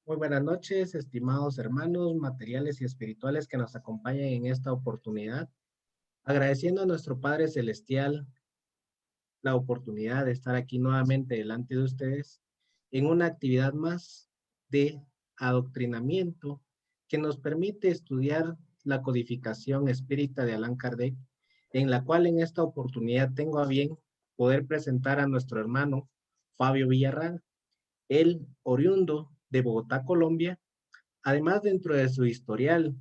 Muy buenas noches, estimados hermanos materiales y espirituales que nos acompañan en esta oportunidad. Agradeciendo a nuestro Padre Celestial la oportunidad de estar aquí nuevamente delante de ustedes en una actividad más de adoctrinamiento que nos permite estudiar la codificación espírita de Allan Kardec, en la cual en esta oportunidad tengo a bien poder presentar a nuestro hermano Fabio Villarreal, él oriundo de Bogotá, Colombia. Además, dentro de su historial,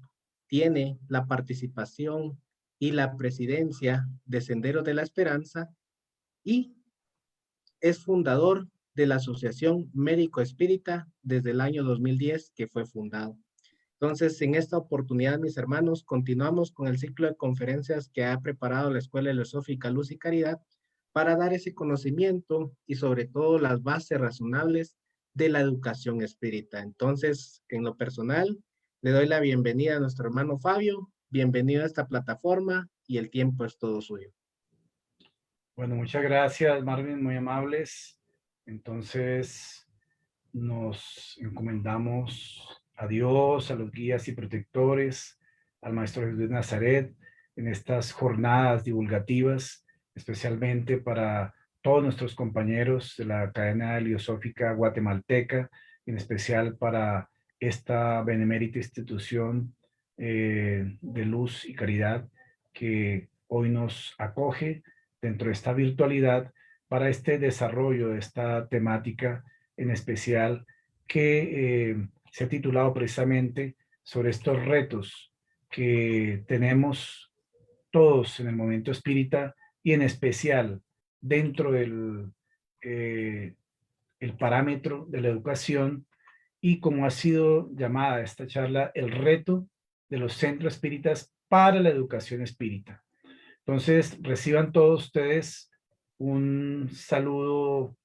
tiene la participación y la presidencia de Senderos de la Esperanza y es fundador de la Asociación Médico Espírita desde el año 2010 que fue fundado. Entonces, en esta oportunidad, mis hermanos, continuamos con el ciclo de conferencias que ha preparado la Escuela Filosófica Luz y Caridad para dar ese conocimiento y sobre todo las bases razonables de la educación espírita. Entonces, en lo personal, le doy la bienvenida a nuestro hermano Fabio. Bienvenido a esta plataforma y el tiempo es todo suyo. Bueno, muchas gracias, Marvin, muy amables. Entonces, nos encomendamos a Dios, a los guías y protectores, al Maestro Jesús de Nazaret, en estas jornadas divulgativas, especialmente para todos nuestros compañeros de la cadena heliosófica guatemalteca, en especial para esta benemérita institución de luz y caridad que hoy nos acoge dentro de esta virtualidad para este desarrollo de esta temática en especial que se ha titulado precisamente sobre estos retos que tenemos todos en el momento espírita y en especial dentro del el parámetro de la educación y como ha sido llamada esta charla, el reto de los centros espíritas para la educación espírita. Entonces, reciban todos ustedes un saludo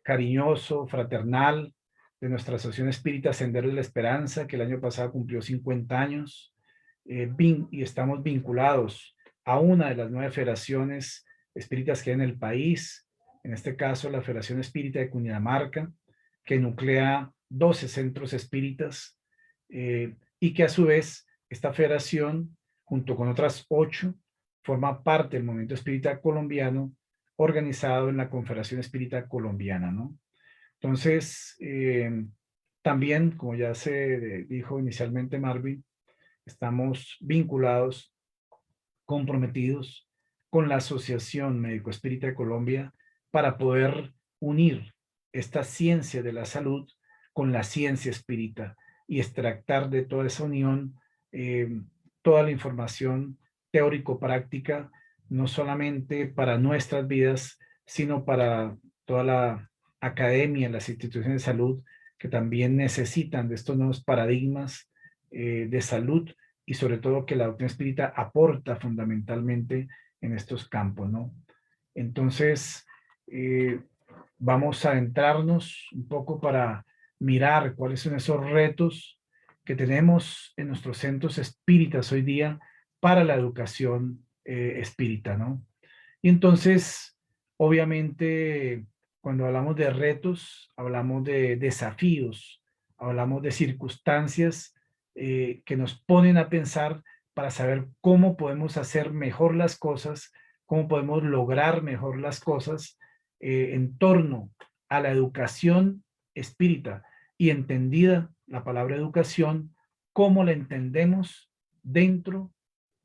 cariñoso, fraternal, de nuestra Asociación Espírita Sendero de la Esperanza, que el año pasado cumplió 50 años, y estamos vinculados a una de las 9 federaciones espíritas que hay en el país, en este caso la Federación Espírita de Cundinamarca, que nuclea 12 centros espíritas, y que a su vez esta federación, junto con otras 8, forma parte del movimiento espírita colombiano organizado en la Confederación Espírita Colombiana, ¿no? Entonces, también, como ya se dijo inicialmente Marvin, estamos vinculados, comprometidos con la Asociación Médico Espírita de Colombia para poder unir esta ciencia de la salud con la ciencia espírita y extractar de toda esa unión toda la información teórico-práctica, no solamente para nuestras vidas, sino para toda la academia, las instituciones de salud que también necesitan de estos nuevos paradigmas de salud y sobre todo que la doctrina espírita aporta fundamentalmente en estos campos, ¿no? Entonces, eh, vamos a adentrarnos un poco para mirar cuáles son esos retos que tenemos en nuestros centros espíritas hoy día para la educación espírita, ¿no? Y entonces, obviamente, cuando hablamos de retos, hablamos de desafíos, hablamos de circunstancias que nos ponen a pensar para saber cómo podemos hacer mejor las cosas, cómo podemos lograr mejor las cosas en torno a la educación espírita y entendida la palabra educación, cómo la entendemos dentro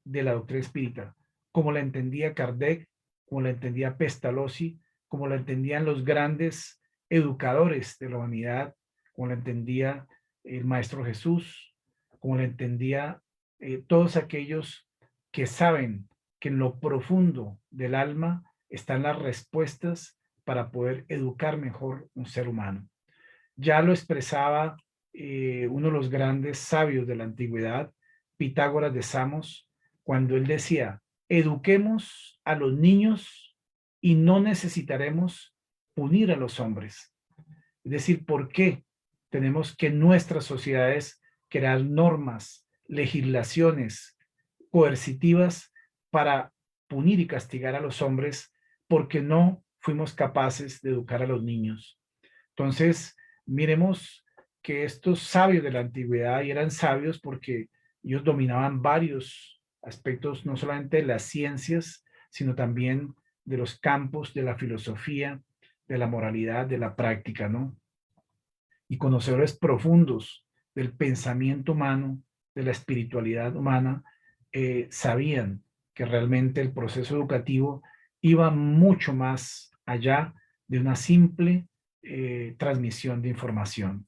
de la doctrina espírita, como la entendía Kardec, como la entendía Pestalozzi, como la entendían los grandes educadores de la humanidad, como la entendía el Maestro Jesús, como la entendía todos aquellos que saben que en lo profundo del alma están las respuestas para poder educar mejor un ser humano. Ya lo expresaba uno de los grandes sabios de la antigüedad, Pitágoras de Samos, cuando él decía, eduquemos a los niños y no necesitaremos punir a los hombres. Es decir, ¿por qué tenemos que en nuestras sociedades crear normas, legislaciones coercitivas para punir y castigar a los hombres porque no fuimos capaces de educar a los niños? Entonces, miremos que estos sabios de la antigüedad, y eran sabios porque ellos dominaban varios aspectos, no solamente de las ciencias, sino también de los campos de la filosofía, de la moralidad, de la práctica, ¿no? Y conocedores profundos del pensamiento humano, de la espiritualidad humana, sabían que realmente el proceso educativo iba mucho más allá de una simple transmisión de información.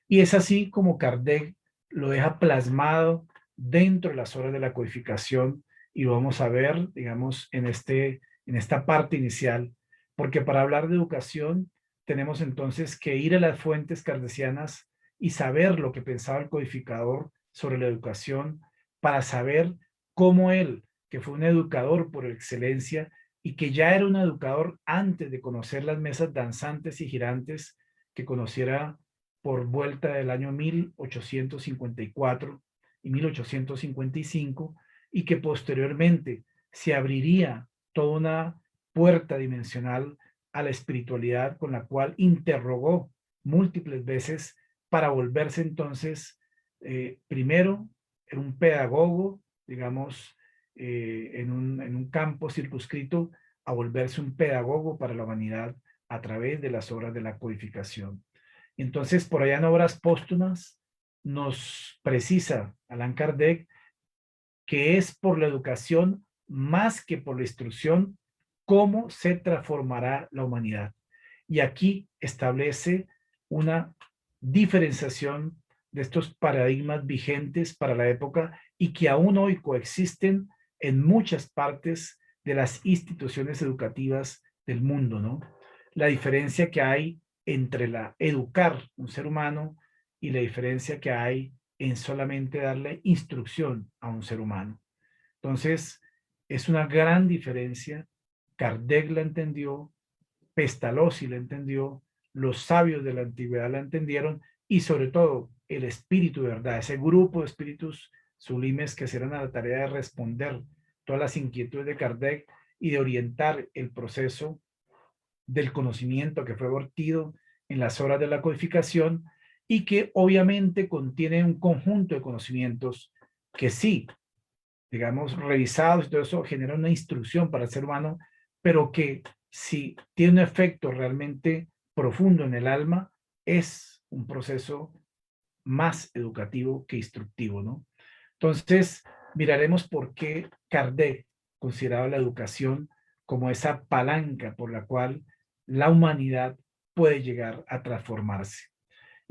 Y es así como Kardec lo deja plasmado dentro de las horas de la codificación, y lo vamos a ver, digamos, en esta parte inicial, porque para hablar de educación tenemos entonces que ir a las fuentes kardecianas y saber lo que pensaba el codificador sobre la educación, para saber cómo él, que fue un educador por excelencia y que ya era un educador antes de conocer las mesas danzantes y girantes que conociera por vuelta del año 1854 y 1855, y que posteriormente se abriría toda una puerta dimensional a la espiritualidad, con la cual interrogó múltiples veces para volverse entonces, primero, en un pedagogo, digamos, en un campo circunscrito, a volverse un pedagogo para la humanidad a través de las obras de la codificación. Entonces, por allá en obras póstumas nos precisa Allan Kardec que es por la educación más que por la instrucción cómo se transformará la humanidad. Y aquí establece una diferenciación de estos paradigmas vigentes para la época y que aún hoy coexisten en muchas partes de las instituciones educativas del mundo, ¿no? La diferencia que hay entre la educar un ser humano y la diferencia que hay en solamente darle instrucción a un ser humano. Entonces, es una gran diferencia. Kardec la entendió, Pestalozzi la entendió, los sabios de la antigüedad la entendieron, y sobre todo el espíritu de verdad, ese grupo de espíritus sublimes que serán a la tarea de responder todas las inquietudes de Kardec y de orientar el proceso del conocimiento que fue vertido en las horas de la codificación, y que obviamente contiene un conjunto de conocimientos que sí, digamos, revisados y todo eso genera una instrucción para el ser humano, pero que si tiene un efecto realmente profundo en el alma, es un proceso más educativo que instructivo, ¿no? Entonces, miraremos por qué Kardec consideraba la educación como esa palanca por la cual la humanidad puede llegar a transformarse.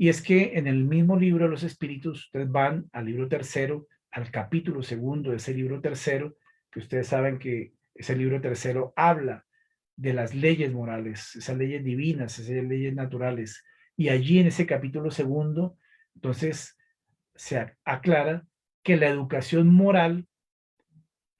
Y es que en el mismo libro de los espíritus, ustedes van al libro tercero, al capítulo segundo de ese libro tercero, que ustedes saben que ese libro tercero habla de las leyes morales, esas leyes divinas, esas leyes naturales. Y allí en ese capítulo segundo, entonces se aclara que la educación moral,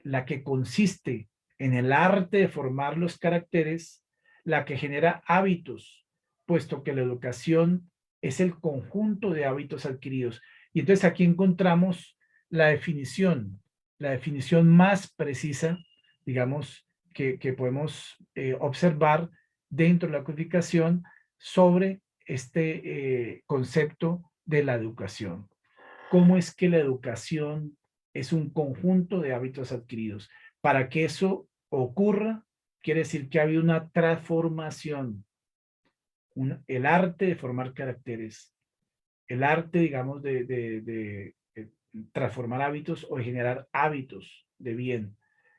la que consiste en el arte de formar los caracteres, la que genera hábitos, puesto que la educación es el conjunto de hábitos adquiridos. Y entonces aquí encontramos la definición más precisa, digamos, que podemos observar dentro de la codificación sobre este concepto de la educación. ¿Cómo es que la educación es un conjunto de hábitos adquiridos? Para que eso ocurra, quiere decir que ha habido una transformación, el arte de formar caracteres, el arte, digamos, de transformar hábitos o de generar hábitos de bien.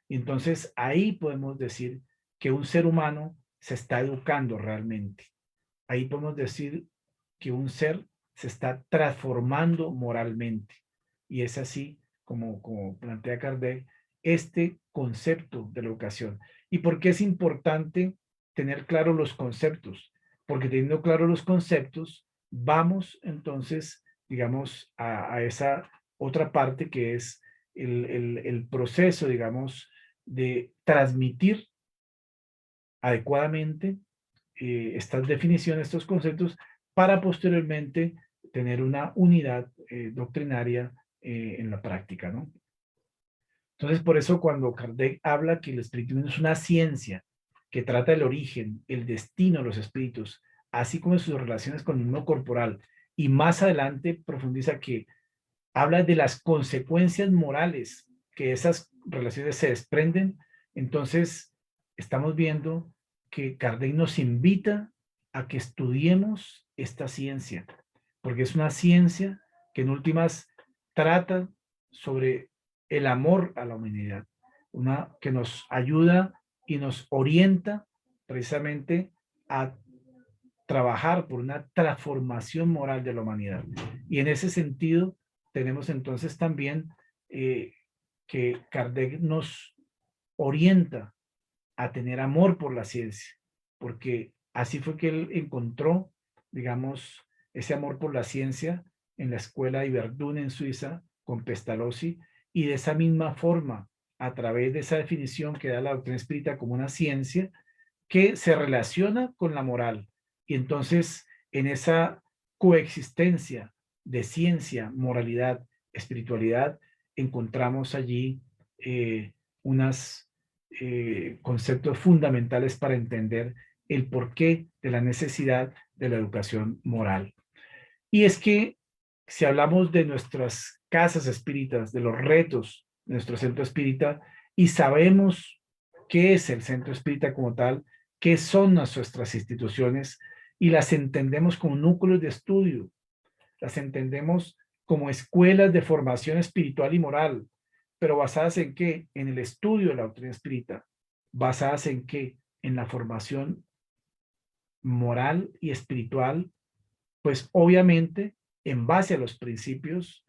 Y entonces ahí podemos decir que un ser humano se está educando realmente. Ahí podemos decir que un ser se está transformando moralmente. Y es así como plantea Kardec este concepto de la educación. ¿Y por qué es importante tener claros los conceptos? Porque teniendo claros los conceptos, vamos entonces, digamos, a esa otra parte que es el proceso, digamos, de transmitir adecuadamente estas definiciones, estos conceptos, para posteriormente tener una unidad doctrinaria en la práctica, ¿no? Entonces, por eso cuando Kardec habla que el espiritismo es una ciencia que trata el origen, el destino de los espíritus, así como sus relaciones con el mundo corporal y más adelante profundiza que habla de las consecuencias morales que esas relaciones se desprenden. Entonces, estamos viendo que Kardec nos invita a que estudiemos esta ciencia, porque es una ciencia que en últimas trata sobre el amor a la humanidad, una que nos ayuda y nos orienta precisamente a trabajar por una transformación moral de la humanidad. Y en ese sentido, tenemos entonces también que Kardec nos orienta a tener amor por la ciencia, porque así fue que él encontró, digamos, ese amor por la ciencia en la escuela de Verdun en Suiza con Pestalozzi, y de esa misma forma, a través de esa definición que da la doctrina espírita como una ciencia que se relaciona con la moral. Y entonces, en esa coexistencia de ciencia, moralidad, espiritualidad, encontramos allí unos conceptos fundamentales para entender el porqué de la necesidad de la educación moral. Y es que si hablamos de nuestras casas espíritas, de los retos de nuestro centro espírita, y sabemos qué es el centro espírita como tal, qué son nuestras instituciones, y las entendemos como núcleos de estudio, las entendemos como escuelas de formación espiritual y moral, pero basadas en qué? En el estudio de la doctrina espírita, basadas en qué? En la formación moral y espiritual, pues obviamente en base a los principios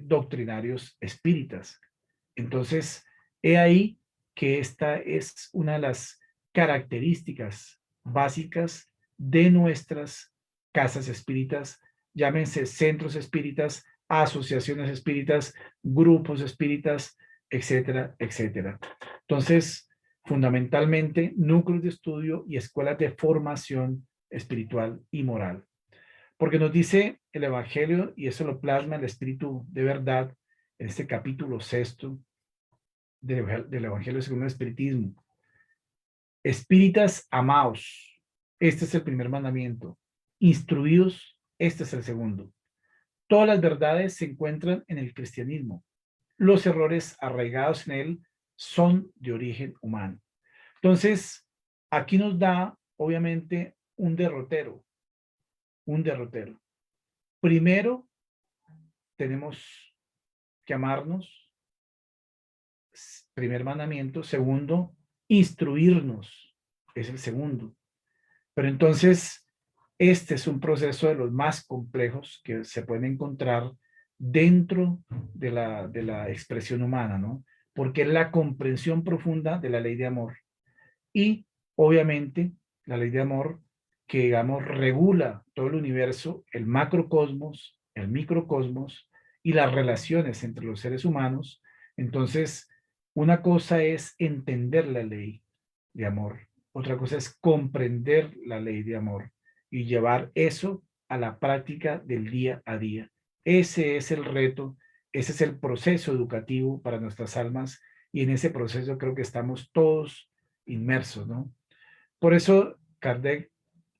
doctrinarios espíritas. Entonces, he ahí que esta es una de las características básicas de nuestras casas espíritas, llámense centros espíritas, asociaciones espíritas, grupos espíritas, etcétera, etcétera. Entonces, fundamentalmente, núcleos de estudio y escuelas de formación espiritual y moral. Porque nos dice el Evangelio, y eso lo plasma el Espíritu de verdad, en este capítulo 6 del Evangelio según el Espiritismo. Espíritas amaos, este es el primer mandamiento. Instruidos, este es el segundo. Todas las verdades se encuentran en el cristianismo. Los errores arraigados en él son de origen humano. Entonces, aquí nos da, obviamente, un derrotero. Un derrotero. Primero, tenemos que amarnos. Primer mandamiento. Segundo, instruirnos. Es el segundo. Pero entonces, este es un proceso de los más complejos que se pueden encontrar dentro de la expresión humana, ¿no? Porque es la comprensión profunda de la ley de amor. Y, obviamente, la ley de amor que, digamos, regula todo el universo, el macrocosmos, el microcosmos y las relaciones entre los seres humanos. Entonces, una cosa es entender la ley de amor, otra cosa es comprender la ley de amor y llevar eso a la práctica del día a día. Ese es el reto, ese es el proceso educativo para nuestras almas, y en ese proceso creo que estamos todos inmersos, ¿no? Por eso Kardec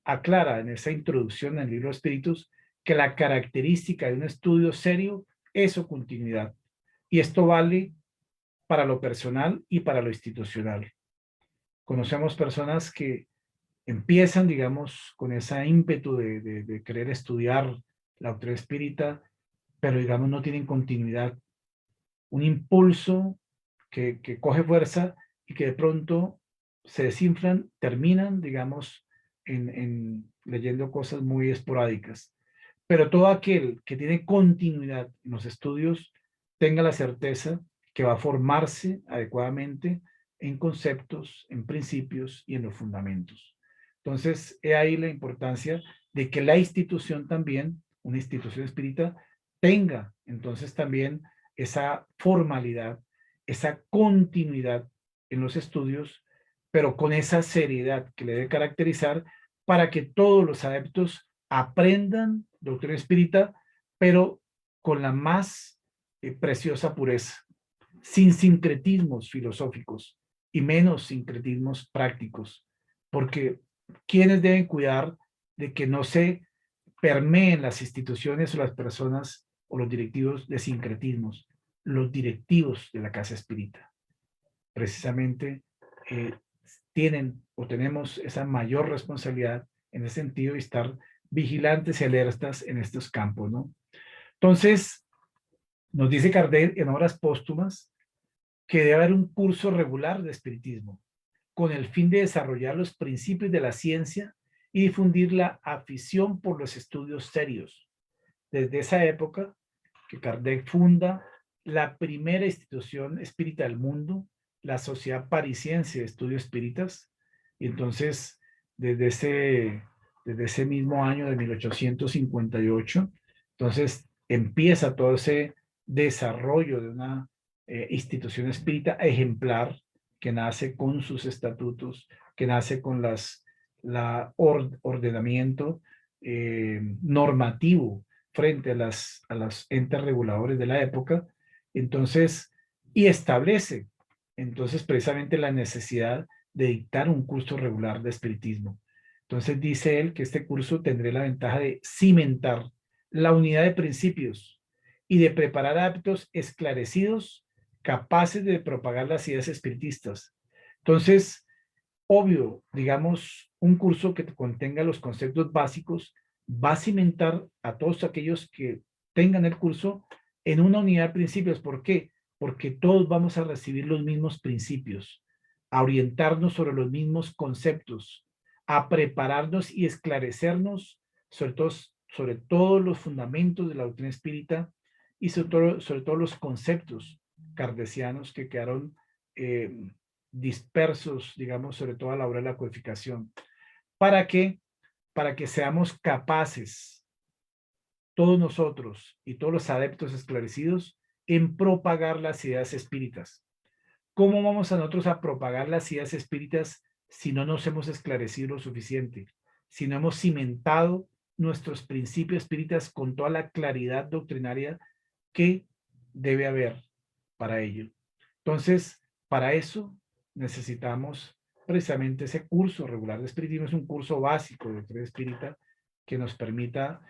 aclara en esa introducción al libro de Espíritus que la característica de un estudio serio es su continuidad. Y esto vale para lo personal y para lo institucional. Conocemos personas que empiezan, digamos, con ese ímpetu de querer estudiar la doctrina espírita, pero, digamos, no tienen continuidad. Un impulso que coge fuerza y que de pronto se desinflan, terminan, digamos, leyendo cosas muy esporádicas. Pero todo aquel que tiene continuidad en los estudios, tenga la certeza que va a formarse adecuadamente en conceptos, en principios y en los fundamentos. Entonces, he ahí la importancia de que la institución también, una institución espírita, tenga entonces también esa formalidad, esa continuidad en los estudios, pero con esa seriedad que le debe caracterizar para que todos los adeptos aprendan doctrina espírita, pero con la más preciosa pureza, sin sincretismos filosóficos y menos sincretismos prácticos, porque quienes deben cuidar de que no se permeen las instituciones o las personas o los directivos de sincretismos, los directivos de la casa espírita. Precisamente tienen o tenemos esa mayor responsabilidad en ese sentido de estar vigilantes y alertas en estos campos, ¿no? Entonces, nos dice Kardec en Obras Póstumas que debe haber un curso regular de espiritismo con el fin de desarrollar los principios de la ciencia y difundir la afición por los estudios serios. Desde esa época que Kardec funda la primera institución espírita del mundo, la Sociedad Parisiense de Estudios Espíritas, y entonces desde ese mismo año de 1858, entonces empieza todo ese desarrollo de una institución espírita ejemplar que nace con sus estatutos, que nace con ordenamiento normativo frente a los entes reguladores de la época, entonces, y establece entonces precisamente la necesidad de dictar un curso regular de espiritismo. Entonces dice él que este curso tendrá la ventaja de cimentar la unidad de principios y de preparar hábitos esclarecidos capaces de propagar las ideas espiritistas. Entonces, obvio, digamos, un curso que contenga los conceptos básicos va a cimentar a todos aquellos que tengan el curso en una unidad de principios. ¿Por qué? Porque todos vamos a recibir los mismos principios, a orientarnos sobre los mismos conceptos, a prepararnos y esclarecernos sobre todos los fundamentos de la doctrina espírita y sobre todo los conceptos kardecianos que quedaron dispersos, digamos, sobre todo a la hora de la codificación. ¿Para qué? Para que seamos capaces, todos nosotros y todos los adeptos esclarecidos, en propagar las ideas espíritas. ¿Cómo vamos a nosotros a propagar las ideas espíritas si no nos hemos esclarecido lo suficiente? Si no hemos cimentado nuestros principios espíritas con toda la claridad doctrinaria que debe haber para ello. Entonces, para eso necesitamos precisamente ese curso regular de espiritismo. Es un curso básico de doctrina espírita que nos permita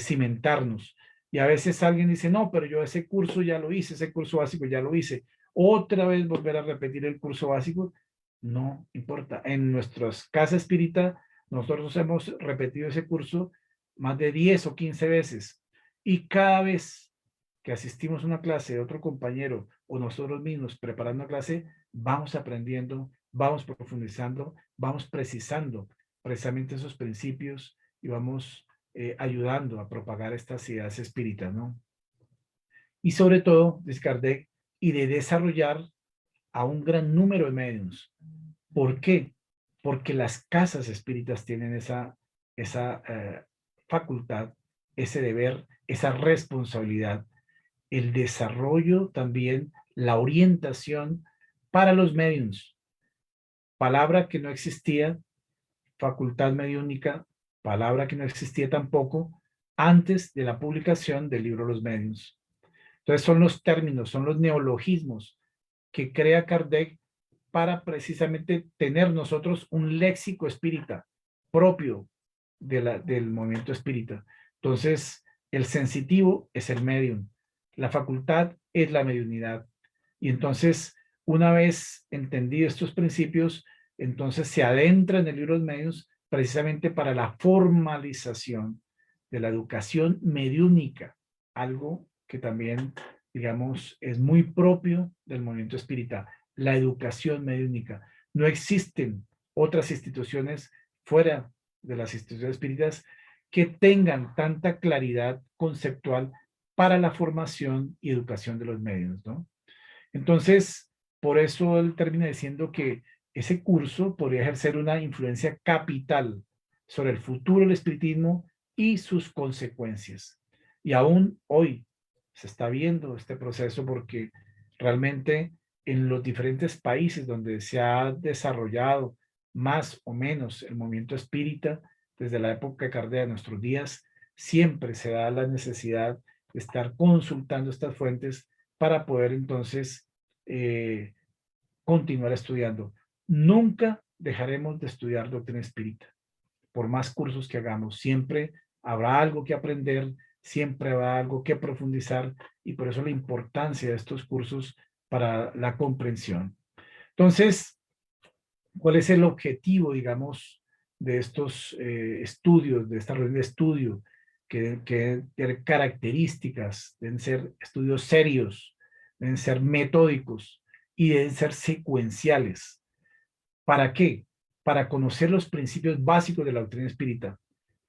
cimentarnos. Y a veces alguien dice, no, pero yo ese curso ya lo hice, ese curso básico ya lo hice. Otra vez volver a repetir el curso básico, no importa. En nuestras casas espírita, nosotros hemos repetido ese curso más de 10 o 15 veces. Y cada vez que asistimos a una clase de otro compañero o nosotros mismos preparando una clase, vamos aprendiendo, vamos profundizando, vamos precisando precisamente esos principios y vamos ayudando a propagar estas ideas espíritas, ¿no? Y sobre todo, dice Kardec, y de desarrollar a un gran número de medios. ¿Por qué? Porque las casas espíritas tienen esa facultad, ese deber, esa responsabilidad, el desarrollo también, la orientación para los medios. Palabra que no existía, facultad mediúnica, palabra que no existía tampoco antes de la publicación del libro Los Medios. Entonces son los términos, son los neologismos que crea Kardec para precisamente tener nosotros un léxico espírita propio del movimiento espírita. Entonces, el sensitivo es el medium, la facultad es la mediunidad. Y entonces, una vez entendido estos principios, entonces se adentra en el libro de los medios precisamente para la formalización de la educación mediúnica, algo que también, digamos, es muy propio del movimiento espírita, la educación mediúnica. No existen otras instituciones fuera de las instituciones espíritas que tengan tanta claridad conceptual para la formación y educación de los medios, ¿no? Entonces, por eso él termina diciendo que ese curso podría ejercer una influencia capital sobre el futuro del espiritismo y sus consecuencias. Y aún hoy se está viendo este proceso porque realmente en los diferentes países donde se ha desarrollado más o menos el movimiento espírita, desde la época de Kardec a nuestros días, siempre se da la necesidad de estar consultando estas fuentes para poder entonces continuar estudiando. Nunca dejaremos de estudiar doctrina espírita, por más cursos que hagamos, siempre Habrá algo que aprender, siempre habrá algo que profundizar y por eso la importancia de estos cursos para la comprensión. Entonces, ¿cuál es el objetivo, digamos, de estos estudios, de esta reunión de estudio? Que tienen características, deben ser estudios serios, deben ser metódicos y deben ser secuenciales. ¿Para qué? Para conocer los principios básicos de la doctrina espírita.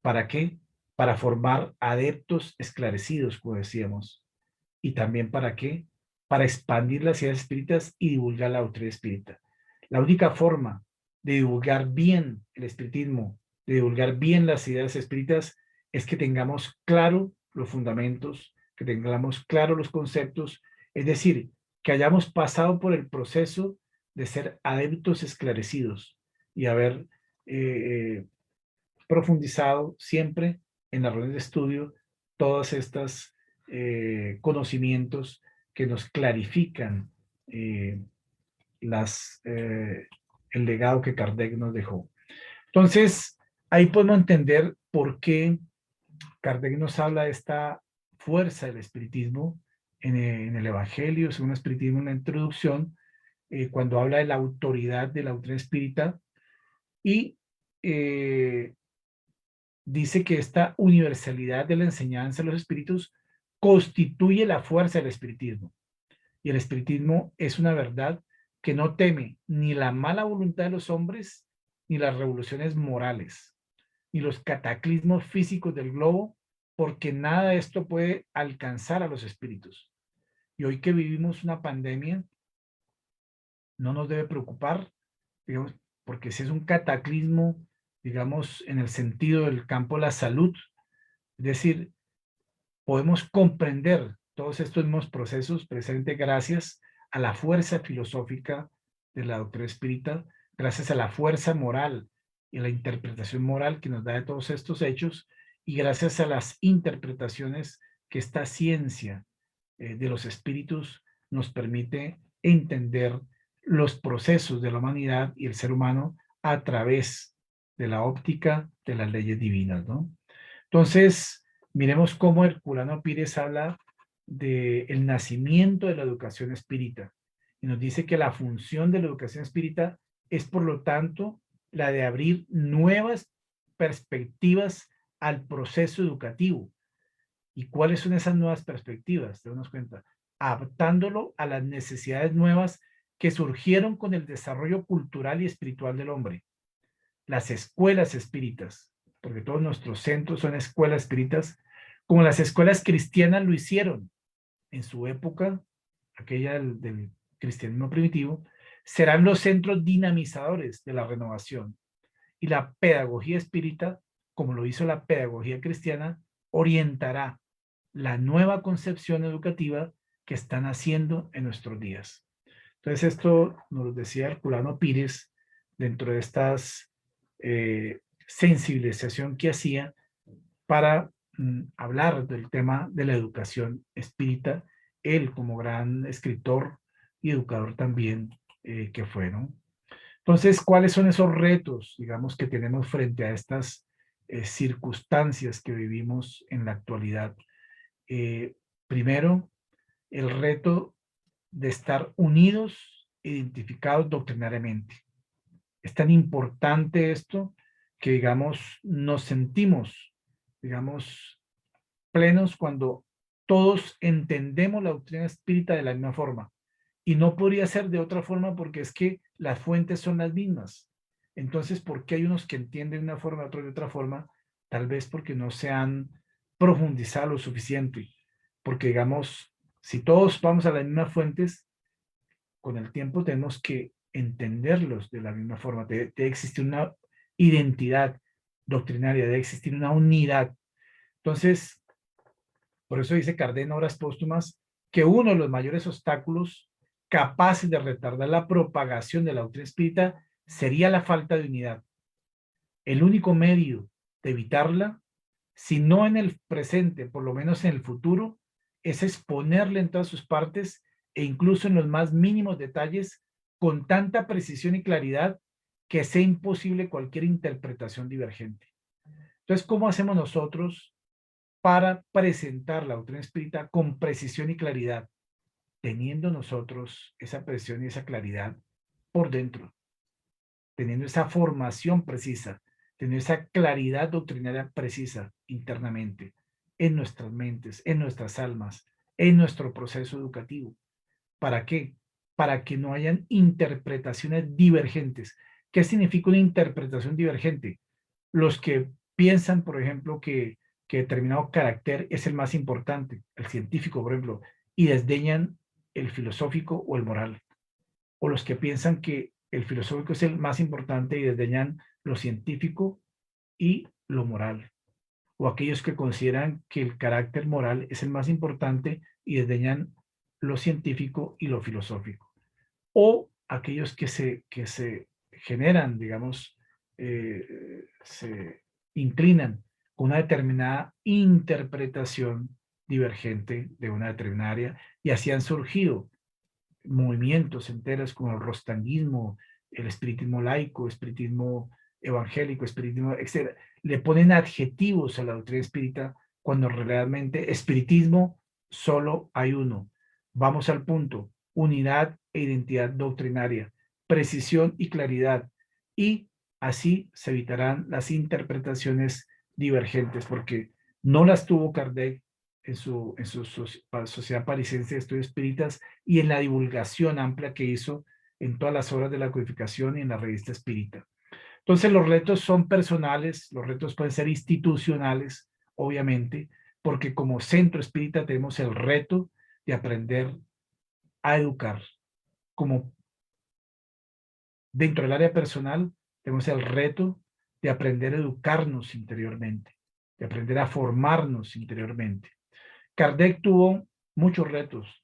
¿Para qué? Para formar adeptos esclarecidos, como decíamos. ¿Y también para qué? Para expandir las ideas espíritas y divulgar la doctrina espírita. La única forma de divulgar bien el espiritismo, de divulgar bien las ideas espíritas, es que tengamos claro los fundamentos, que tengamos claro los conceptos, es decir, que hayamos pasado por el proceso de ser adeptos esclarecidos y haber profundizado siempre en las reuniones de estudio todas estas conocimientos que nos clarifican eh, el legado que Kardec nos dejó. Entonces, ahí podemos entender por qué Kardec nos habla de esta fuerza del espiritismo en el Evangelio, según el espiritismo, en la introducción, cuando habla de la autoridad de la doctrina espírita y dice que esta universalidad de la enseñanza de los espíritus constituye la fuerza del espiritismo. Y el espiritismo es una verdad que no teme ni la mala voluntad de los hombres, ni las revoluciones morales, ni los cataclismos físicos del globo, porque nada de esto puede alcanzar a los espíritus. Y hoy que vivimos una pandemia, no nos debe preocupar, digamos, porque si es un cataclismo, digamos, en el sentido del campo de la salud, es decir, podemos comprender todos estos mismos procesos precisamente gracias a la fuerza filosófica de la doctrina espírita, gracias a la fuerza moral y la interpretación moral que nos da de todos estos hechos y gracias a las interpretaciones que esta ciencia de los espíritus nos permite entender los procesos de la humanidad y el ser humano a través de la óptica de las leyes divinas, ¿no? Entonces, miremos cómo Herculano Pires habla del nacimiento de la educación espírita y nos dice que la función de la educación espírita es, por lo tanto, la de abrir nuevas perspectivas al proceso educativo. ¿Y cuáles son esas nuevas perspectivas? Te das cuenta, adaptándolo a las necesidades nuevas que surgieron con el desarrollo cultural y espiritual del hombre. Las escuelas espíritas, porque todos nuestros centros son escuelas espíritas, como las escuelas cristianas lo hicieron en su época, aquella del cristianismo primitivo, serán los centros dinamizadores de la renovación. Y la pedagogía espírita, como lo hizo la pedagogía cristiana, orientará la nueva concepción educativa que están haciendo en nuestros días. Entonces esto nos lo decía Herculano Pires dentro de estas sensibilización que hacía para hablar del tema de la educación espírita, él como gran escritor y educador también que fue, ¿no? Entonces, ¿cuáles son esos retos, digamos, que tenemos frente a estas circunstancias que vivimos en la actualidad? Primero, el reto de estar unidos, identificados doctrinariamente. Es tan importante esto que, digamos, nos sentimos, digamos, plenos cuando todos entendemos la doctrina espírita de la misma forma. Y no podría ser de otra forma porque es que las fuentes son las mismas. Entonces, ¿por qué hay unos que entienden de una forma, otros de otra forma? Tal vez porque no se han profundizado lo suficiente. Porque, digamos, si todos vamos a las mismas fuentes, con el tiempo tenemos que entenderlos de la misma forma. Debe existir una identidad doctrinaria, debe existir una unidad. Entonces, por eso dice Kardec en Obras Póstumas que uno de los mayores obstáculos capaces de retardar la propagación de la doctrina espírita sería la falta de unidad. El único medio de evitarla, si no en el presente, por lo menos en el futuro, es exponerle en todas sus partes e incluso en los más mínimos detalles con tanta precisión y claridad que sea imposible cualquier interpretación divergente. Entonces, ¿cómo hacemos nosotros para presentar la doctrina espírita con precisión y claridad? Teniendo nosotros esa precisión y esa claridad por dentro, teniendo esa formación precisa, teniendo esa claridad doctrinaria precisa internamente, en nuestras mentes, en nuestras almas, en nuestro proceso educativo. ¿Para qué? Para que no hayan interpretaciones divergentes. ¿Qué significa una interpretación divergente? Los que piensan, por ejemplo, que determinado carácter es el más importante, el científico, por ejemplo, y desdeñan el filosófico o el moral. O los que piensan que el filosófico es el más importante y desdeñan lo científico y lo moral. O aquellos que consideran que el carácter moral es el más importante y desdeñan lo científico y lo filosófico. O aquellos que se generan, digamos, se inclinan con una determinada interpretación divergente de una determinada área, y así han surgido movimientos enteros como el rostanguismo, el espiritismo laico, espiritismo evangélico, espiritismo, etc. Le ponen adjetivos a la doctrina espírita cuando realmente espiritismo solo hay uno. Vamos al punto: unidad e identidad doctrinaria, precisión y claridad. Y así se evitarán las interpretaciones divergentes, porque no las tuvo Kardec en su Sociedad Parisiense de Estudios Espíritas y en la divulgación amplia que hizo en todas las obras de la codificación y en la revista espírita. Entonces los retos son personales, los retos pueden ser institucionales, obviamente, porque como centro espírita tenemos el reto de aprender a educar. Como dentro del área personal tenemos el reto de aprender a educarnos interiormente, de aprender a formarnos interiormente. Kardec tuvo muchos retos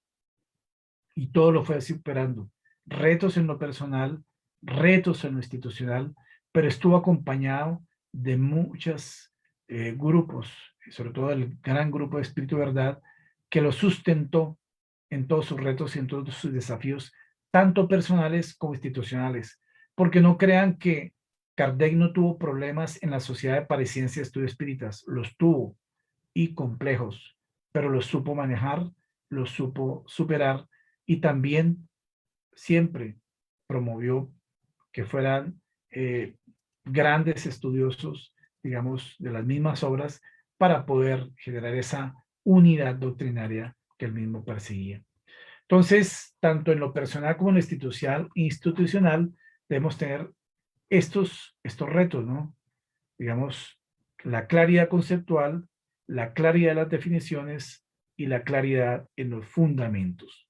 y todo lo fue superando. Retos en lo personal, retos en lo institucional, pero estuvo acompañado de muchos grupos, sobre todo el gran grupo de Espíritu Verdad, que lo sustentó en todos sus retos y en todos sus desafíos, tanto personales como institucionales. Porque no crean que Kardec no tuvo problemas en la Sociedad de Parisiencia de Estudios Espíritas, los tuvo, y complejos, pero los supo manejar, los supo superar, y también siempre promovió que fueran grandes estudiosos, digamos, de las mismas obras para poder generar esa unidad doctrinaria que él mismo perseguía. Entonces, tanto en lo personal como en lo institucional debemos tener estos retos, ¿no? Digamos, la claridad conceptual, la claridad de las definiciones y la claridad en los fundamentos.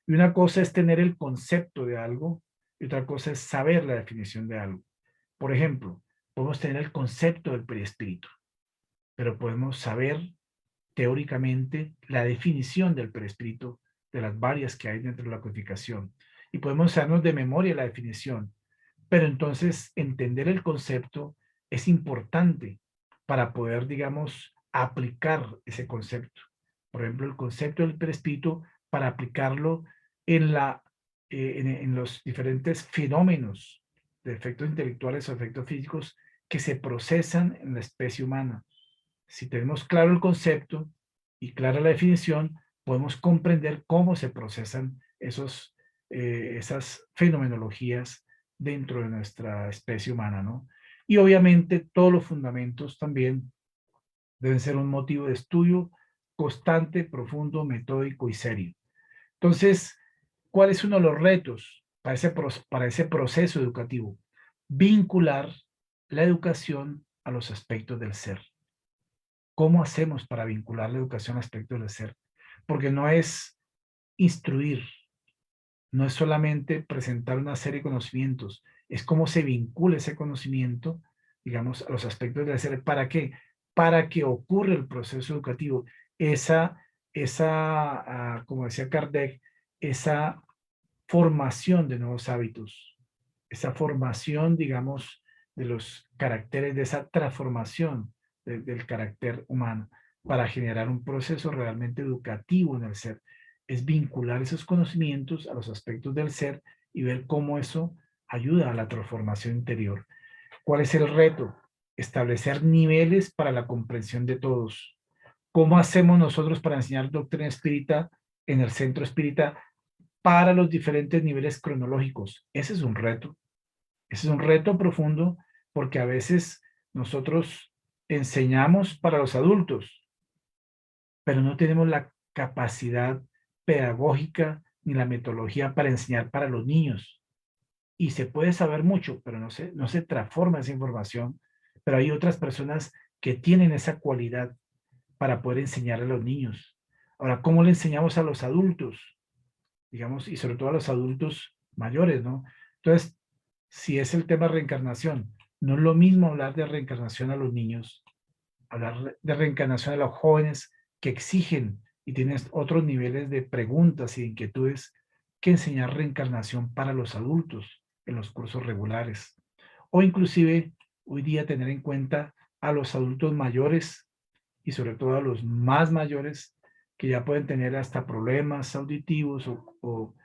Y una cosa es tener el concepto de algo y otra cosa es saber la definición de algo. Por ejemplo, podemos tener el concepto del perispíritu, pero podemos saber teóricamente la definición del perispíritu de las varias que hay dentro de la codificación. Y podemos sabernos de memoria la definición, pero entonces entender el concepto es importante para poder, digamos, aplicar ese concepto. Por ejemplo, el concepto del perispíritu para aplicarlo en, en los diferentes fenómenos de efectos intelectuales o efectos físicos que se procesan en la especie humana. Si tenemos claro el concepto y clara la definición, podemos comprender cómo se procesan esas fenomenologías dentro de nuestra especie humana, ¿no? Y obviamente todos los fundamentos también deben ser un motivo de estudio constante, profundo, metódico y serio. Entonces, ¿cuál es uno de los retos para ese proceso educativo? Vincular la educación a los aspectos del ser. ¿Cómo hacemos para vincular la educación a aspectos del ser? Porque no es instruir, no es solamente presentar una serie de conocimientos, es cómo se vincula ese conocimiento, digamos, a los aspectos del ser. ¿Para qué? Para que ocurra el proceso educativo. Como decía Kardec, esa formación de nuevos hábitos, esa formación, digamos, de los caracteres, de esa transformación del carácter humano para generar un proceso realmente educativo en el ser. Es vincular esos conocimientos a los aspectos del ser y ver cómo eso ayuda a la transformación interior. ¿Cuál es el reto? establecer niveles para la comprensión de todos. ¿Cómo hacemos nosotros para enseñar doctrina espírita en el centro espírita para los diferentes niveles cronológicos? Ese es un reto. Ese es un reto profundo porque a veces nosotros enseñamos para los adultos, pero no tenemos la capacidad pedagógica ni la metodología para enseñar para los niños. Y se puede saber mucho, pero no se transforma esa información. Pero hay otras personas que tienen esa cualidad para poder enseñar a los niños. Ahora, ¿cómo le enseñamos a los adultos? Digamos, y sobre todo a los adultos mayores, ¿no? Entonces, si es el tema reencarnación, no es lo mismo hablar de reencarnación a los niños, hablar de reencarnación a los jóvenes que exigen y tienen otros niveles de preguntas y de inquietudes que enseñar reencarnación para los adultos en los cursos regulares. O inclusive hoy día tener en cuenta a los adultos mayores y sobre todo a los más mayores que ya pueden tener hasta problemas auditivos o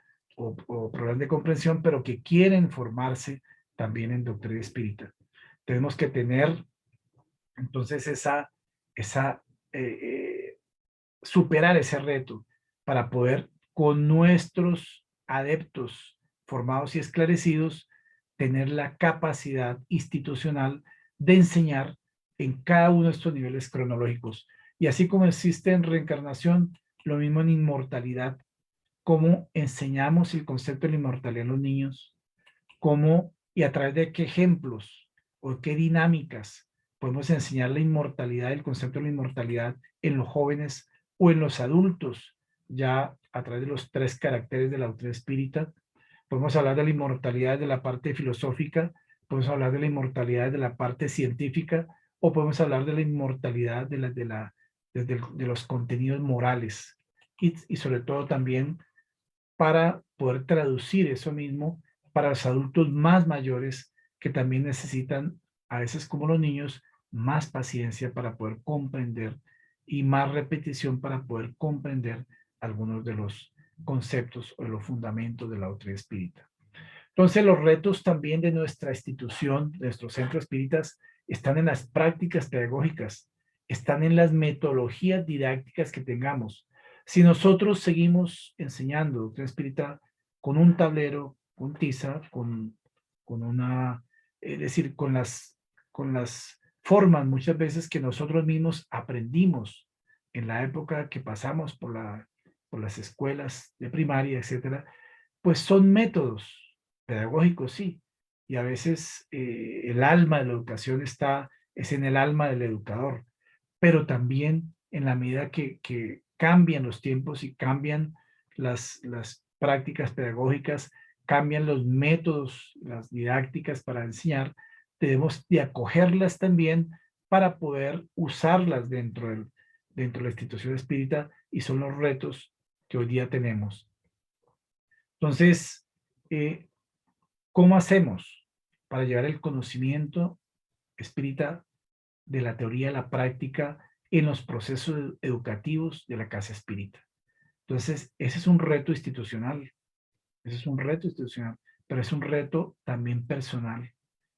problemas de comprensión, pero que quieren formarse también en doctrina espírita. Tenemos que tener entonces esa superar ese reto para poder con nuestros adeptos formados y esclarecidos tener la capacidad institucional de enseñar en cada uno de estos niveles cronológicos. Y así como existe en reencarnación, lo mismo en inmortalidad, cómo enseñamos el concepto de la inmortalidad a los niños, cómo y a través de qué ejemplos o qué dinámicas podemos enseñar la inmortalidad, el concepto de la inmortalidad en los jóvenes o en los adultos, ya a través de los 3 caracteres de la doctrina espírita. Podemos hablar de la inmortalidad de la parte filosófica, podemos hablar de la inmortalidad de la parte científica, o podemos hablar de la inmortalidad de los contenidos morales. Y sobre todo también para poder traducir eso mismo para los adultos más mayores que también necesitan, a veces como los niños, más paciencia para poder comprender y más repetición para poder comprender algunos de los conceptos o de los fundamentos de la doctrina espírita. Entonces, los retos también de nuestra institución, de nuestros centros espíritas, están en las prácticas pedagógicas, están en las metodologías didácticas que tengamos. Si nosotros seguimos enseñando doctrina espírita con un tablero, con tiza, con una, es decir, con las formas muchas veces que nosotros mismos aprendimos en la época que pasamos por las escuelas de primaria, etcétera, pues son métodos pedagógicos, sí, y a veces el alma de la educación es en el alma del educador, pero también en la medida que cambian los tiempos y cambian las prácticas pedagógicas, cambian los métodos, las didácticas para enseñar, debemos de acogerlas también para poder usarlas dentro de la institución espírita y son los retos que hoy día tenemos. Entonces, ¿cómo hacemos para llevar el conocimiento espírita de la teoría a la práctica en los procesos educativos de la casa espírita? Entonces, ese es un reto institucional, ese es un reto institucional, pero es un reto también personal,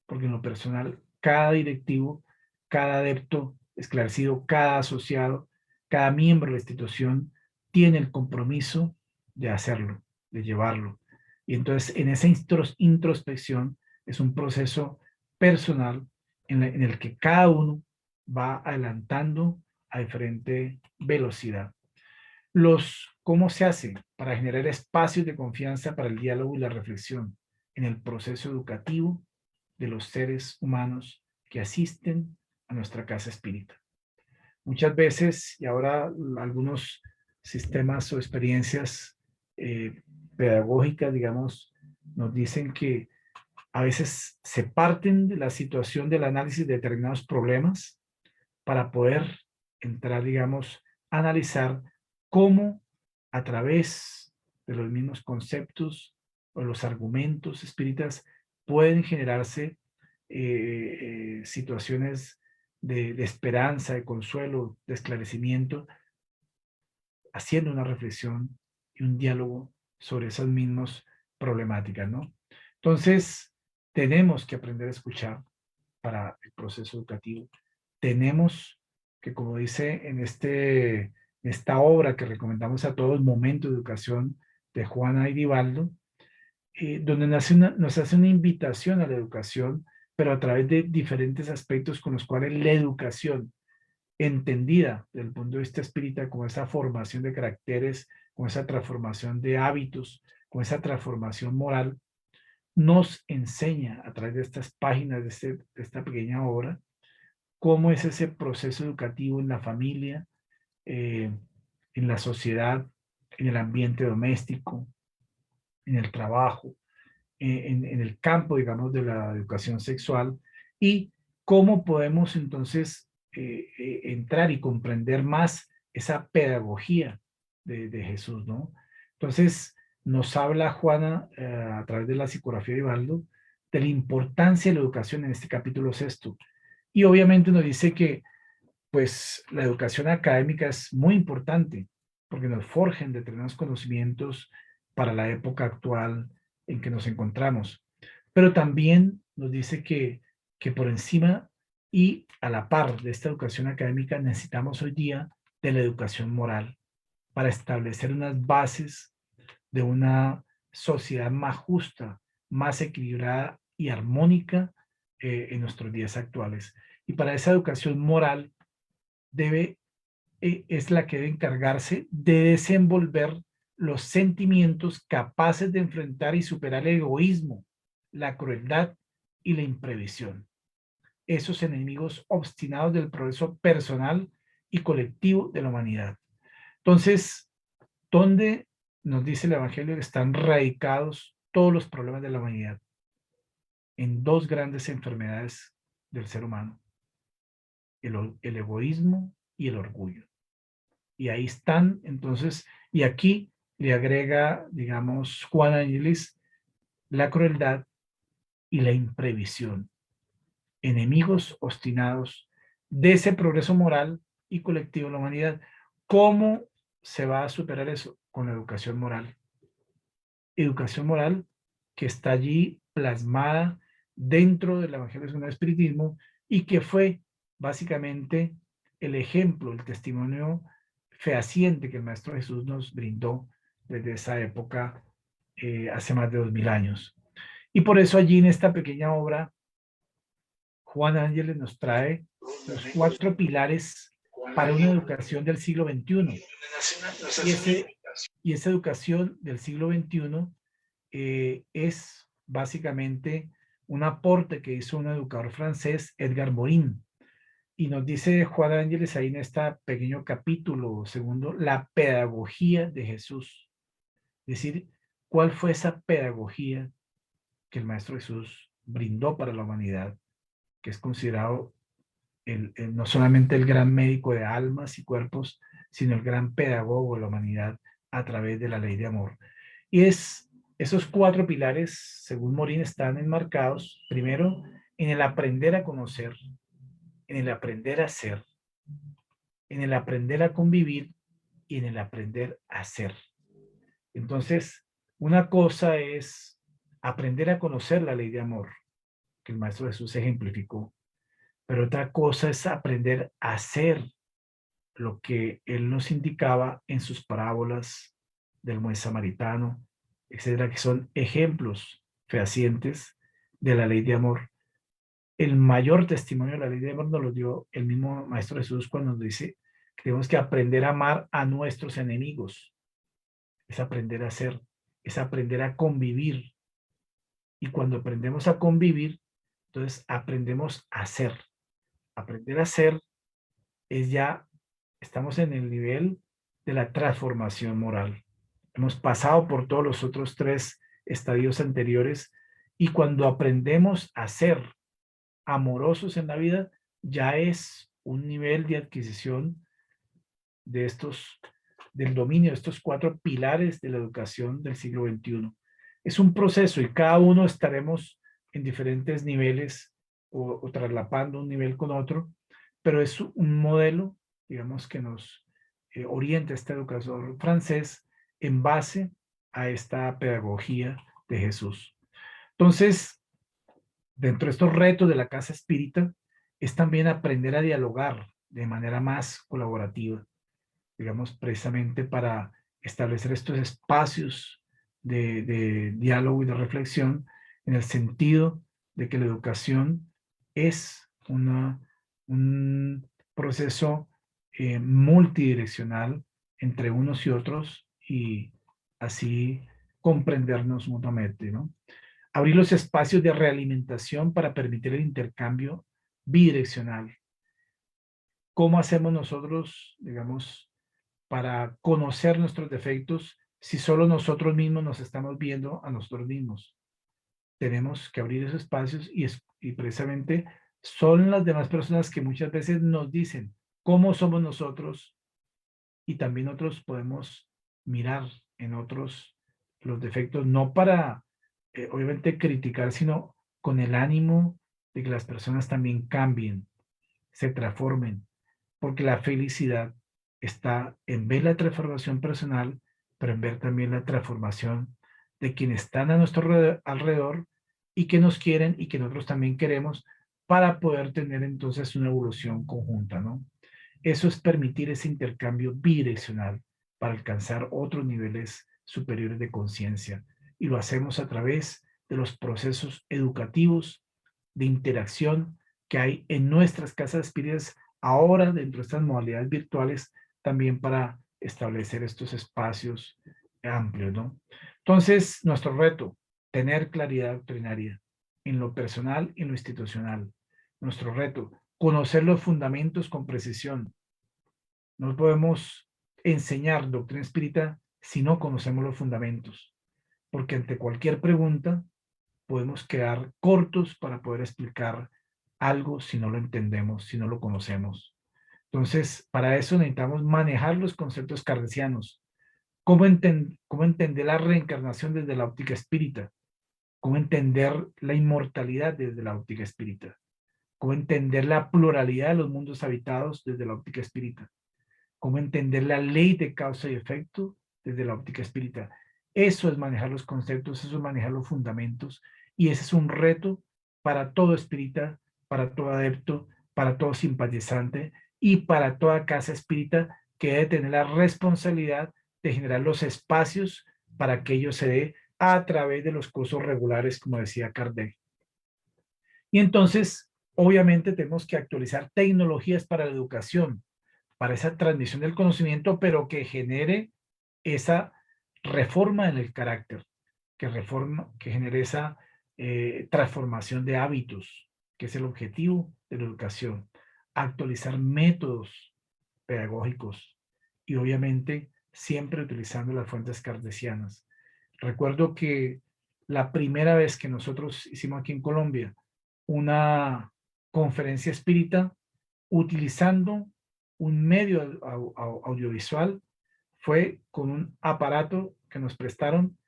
porque en lo personal, cada directivo, cada adepto esclarecido, cada asociado, cada miembro de la institución tiene el compromiso de hacerlo, de llevarlo. Y entonces, en esa introspección es un proceso personal en el que cada uno va adelantando a diferente velocidad. ¿Cómo se hace para generar espacios de confianza para el diálogo y la reflexión en el proceso educativo de los seres humanos que asisten a nuestra casa espírita? Muchas veces, y ahora algunos sistemas o experiencias pedagógicas, digamos, nos dicen que a veces se parten de la situación del análisis de determinados problemas para poder entrar, digamos, a analizar cómo a través de los mismos conceptos o los argumentos espíritas pueden generarse situaciones de esperanza, de consuelo, de esclarecimiento, haciendo una reflexión y un diálogo sobre esas mismas problemáticas, ¿no? Entonces, tenemos que aprender a escuchar, para el proceso educativo. Tenemos que, como dice en esta obra que recomendamos a todos, Momento de Educación, de Juana Iribaldo, donde nos hace una invitación a la educación, pero a través de diferentes aspectos con los cuales la educación, entendida desde el punto de vista espírita, como esa formación de caracteres, con esa transformación de hábitos, con esa transformación moral, nos enseña a través de estas páginas de esta pequeña obra cómo es ese proceso educativo en la familia, en la sociedad, en el ambiente doméstico, en el trabajo, en el campo, digamos, de la educación sexual, y cómo podemos entonces entrar y comprender más esa pedagogía de Jesús, ¿no? Entonces, nos habla Juana a través de la psicografía de Ibaldo de la importancia de la educación en este capítulo sexto. Y obviamente nos dice que pues la educación académica es muy importante porque nos forjan determinados conocimientos para la época actual en que nos encontramos. Pero también nos dice que por encima y a la par de esta educación académica necesitamos hoy día de la educación moral para establecer unas bases de una sociedad más justa, más equilibrada y armónica en nuestros días actuales. Y para esa educación moral es la que debe encargarse de desenvolver los sentimientos capaces de enfrentar y superar el egoísmo, la crueldad y la imprevisión. Esos enemigos obstinados del progreso personal y colectivo de la humanidad. Entonces, ¿dónde nos dice el Evangelio que están radicados todos los problemas de la humanidad? En dos grandes enfermedades del ser humano: el egoísmo y el orgullo. Y ahí están, entonces, y aquí le agrega, digamos, Juan Ángeles, la crueldad y la imprevisión, enemigos obstinados de ese progreso moral y colectivo de la humanidad. ¿Cómo se va a superar eso? Con la educación moral. Educación moral que está allí plasmada dentro del Evangelio según el Espiritismo y que fue básicamente el ejemplo, el testimonio fehaciente que el Maestro Jesús nos brindó desde esa época, hace más de 2000 años. Y por eso allí en esta pequeña obra, Juan Ángeles nos trae los 4 pilares para una educación del siglo XXI. Y esa educación del siglo XXI es básicamente un aporte que hizo un educador francés, Edgar Morin. Y nos dice Juan Ángeles ahí en este pequeño capítulo segundo, la pedagogía de Jesús. Es decir, ¿cuál fue esa pedagogía que el Maestro Jesús brindó para la humanidad? Que es considerado no solamente el gran médico de almas y cuerpos, sino el gran pedagogo de la humanidad a través de la ley de amor. Y esos 4 pilares, según Morin, están enmarcados, primero, en el aprender a conocer, en el aprender a ser, en el aprender a convivir y en el aprender a ser. Entonces, una cosa es aprender a conocer la ley de amor, que el Maestro Jesús ejemplificó, pero otra cosa es aprender a ser lo que él nos indicaba en sus parábolas del buen samaritano, etcétera, que son ejemplos fehacientes de la ley de amor. El mayor testimonio de la ley de amor nos lo dio el mismo Maestro Jesús cuando nos dice que tenemos que aprender a amar a nuestros enemigos. Es aprender a ser, es aprender a convivir. Y cuando aprendemos a convivir, entonces aprendemos a ser. Aprender a ser es ya, estamos en el nivel de la transformación moral. Hemos pasado por todos los otros 3 estadios anteriores y cuando aprendemos a ser amorosos en la vida, ya es un nivel de adquisición de del dominio de estos 4 pilares de la educación del siglo XXI. Es un proceso y cada uno estaremos en diferentes niveles o traslapando un nivel con otro, pero es un modelo, digamos, que nos orienta este educador francés en base a esta pedagogía de Jesús. Entonces, dentro de estos retos de la casa espírita es también aprender a dialogar de manera más colaborativa, digamos, precisamente para establecer estos espacios de diálogo y de reflexión en el sentido de que la educación es un proceso multidireccional entre unos y otros y así comprendernos mutuamente, ¿no? Abrir los espacios de realimentación para permitir el intercambio bidireccional. ¿Cómo hacemos nosotros, digamos, para conocer nuestros defectos si solo nosotros mismos nos estamos viendo a nosotros mismos? Tenemos que abrir esos espacios y precisamente son las demás personas que muchas veces nos dicen cómo somos nosotros y también nosotros podemos mirar en otros los defectos, no para obviamente criticar, sino con el ánimo de que las personas también cambien, se transformen, porque la felicidad está en ver la transformación personal, pero en ver también la transformación de quienes están a nuestro alrededor y que nos quieren y que nosotros también queremos para poder tener entonces una evolución conjunta, ¿no? Eso es permitir ese intercambio bidireccional para alcanzar otros niveles superiores de conciencia. Y lo hacemos a través de los procesos educativos de interacción que hay en nuestras casas espíritas ahora dentro de estas modalidades virtuales también para establecer estos espacios amplios, ¿no? Entonces, nuestro reto, tener claridad doctrinaria en lo personal y en lo institucional. Nuestro reto, conocer los fundamentos con precisión. No podemos enseñar doctrina espírita si no conocemos los fundamentos, porque ante cualquier pregunta podemos quedar cortos para poder explicar algo si no lo entendemos, si no lo conocemos. Entonces, para eso necesitamos manejar los conceptos kardecianos. Cómo entender la reencarnación desde la óptica espírita? ¿Cómo entender la inmortalidad desde la óptica espírita? ¿Cómo entender la pluralidad de los mundos habitados desde la óptica espírita? ¿Cómo entender la ley de causa y efecto desde la óptica espírita? Eso es manejar los conceptos, eso es manejar los fundamentos, y ese es un reto para todo espírita, para todo adepto, para todo simpatizante y para toda casa espírita que debe tener la responsabilidad de generar los espacios para que ello se dé a través de los cursos regulares, como decía Kardec. Y entonces, obviamente, tenemos que actualizar tecnologías para la educación, para esa transmisión del conocimiento, pero que genere esa reforma en el carácter, que genere esa transformación de hábitos, que es el objetivo de la educación. Actualizar métodos pedagógicos y obviamente siempre utilizando las fuentes kardecianas. Recuerdo que la primera vez que nosotros hicimos aquí en Colombia una conferencia espírita utilizando un medio audiovisual fue con un aparato que nos prestaron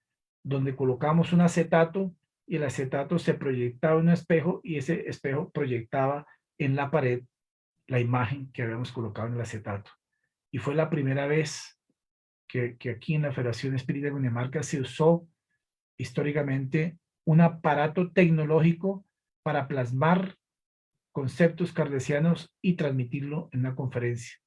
donde colocamos un acetato y el acetato se proyectaba en un espejo y ese espejo proyectaba en la pared la imagen que habíamos colocado en el acetato. Y fue la primera vez que aquí en la Federación Espírita de Dinamarca se usó históricamente un aparato tecnológico para plasmar conceptos kardecianos y transmitirlo en una conferencia.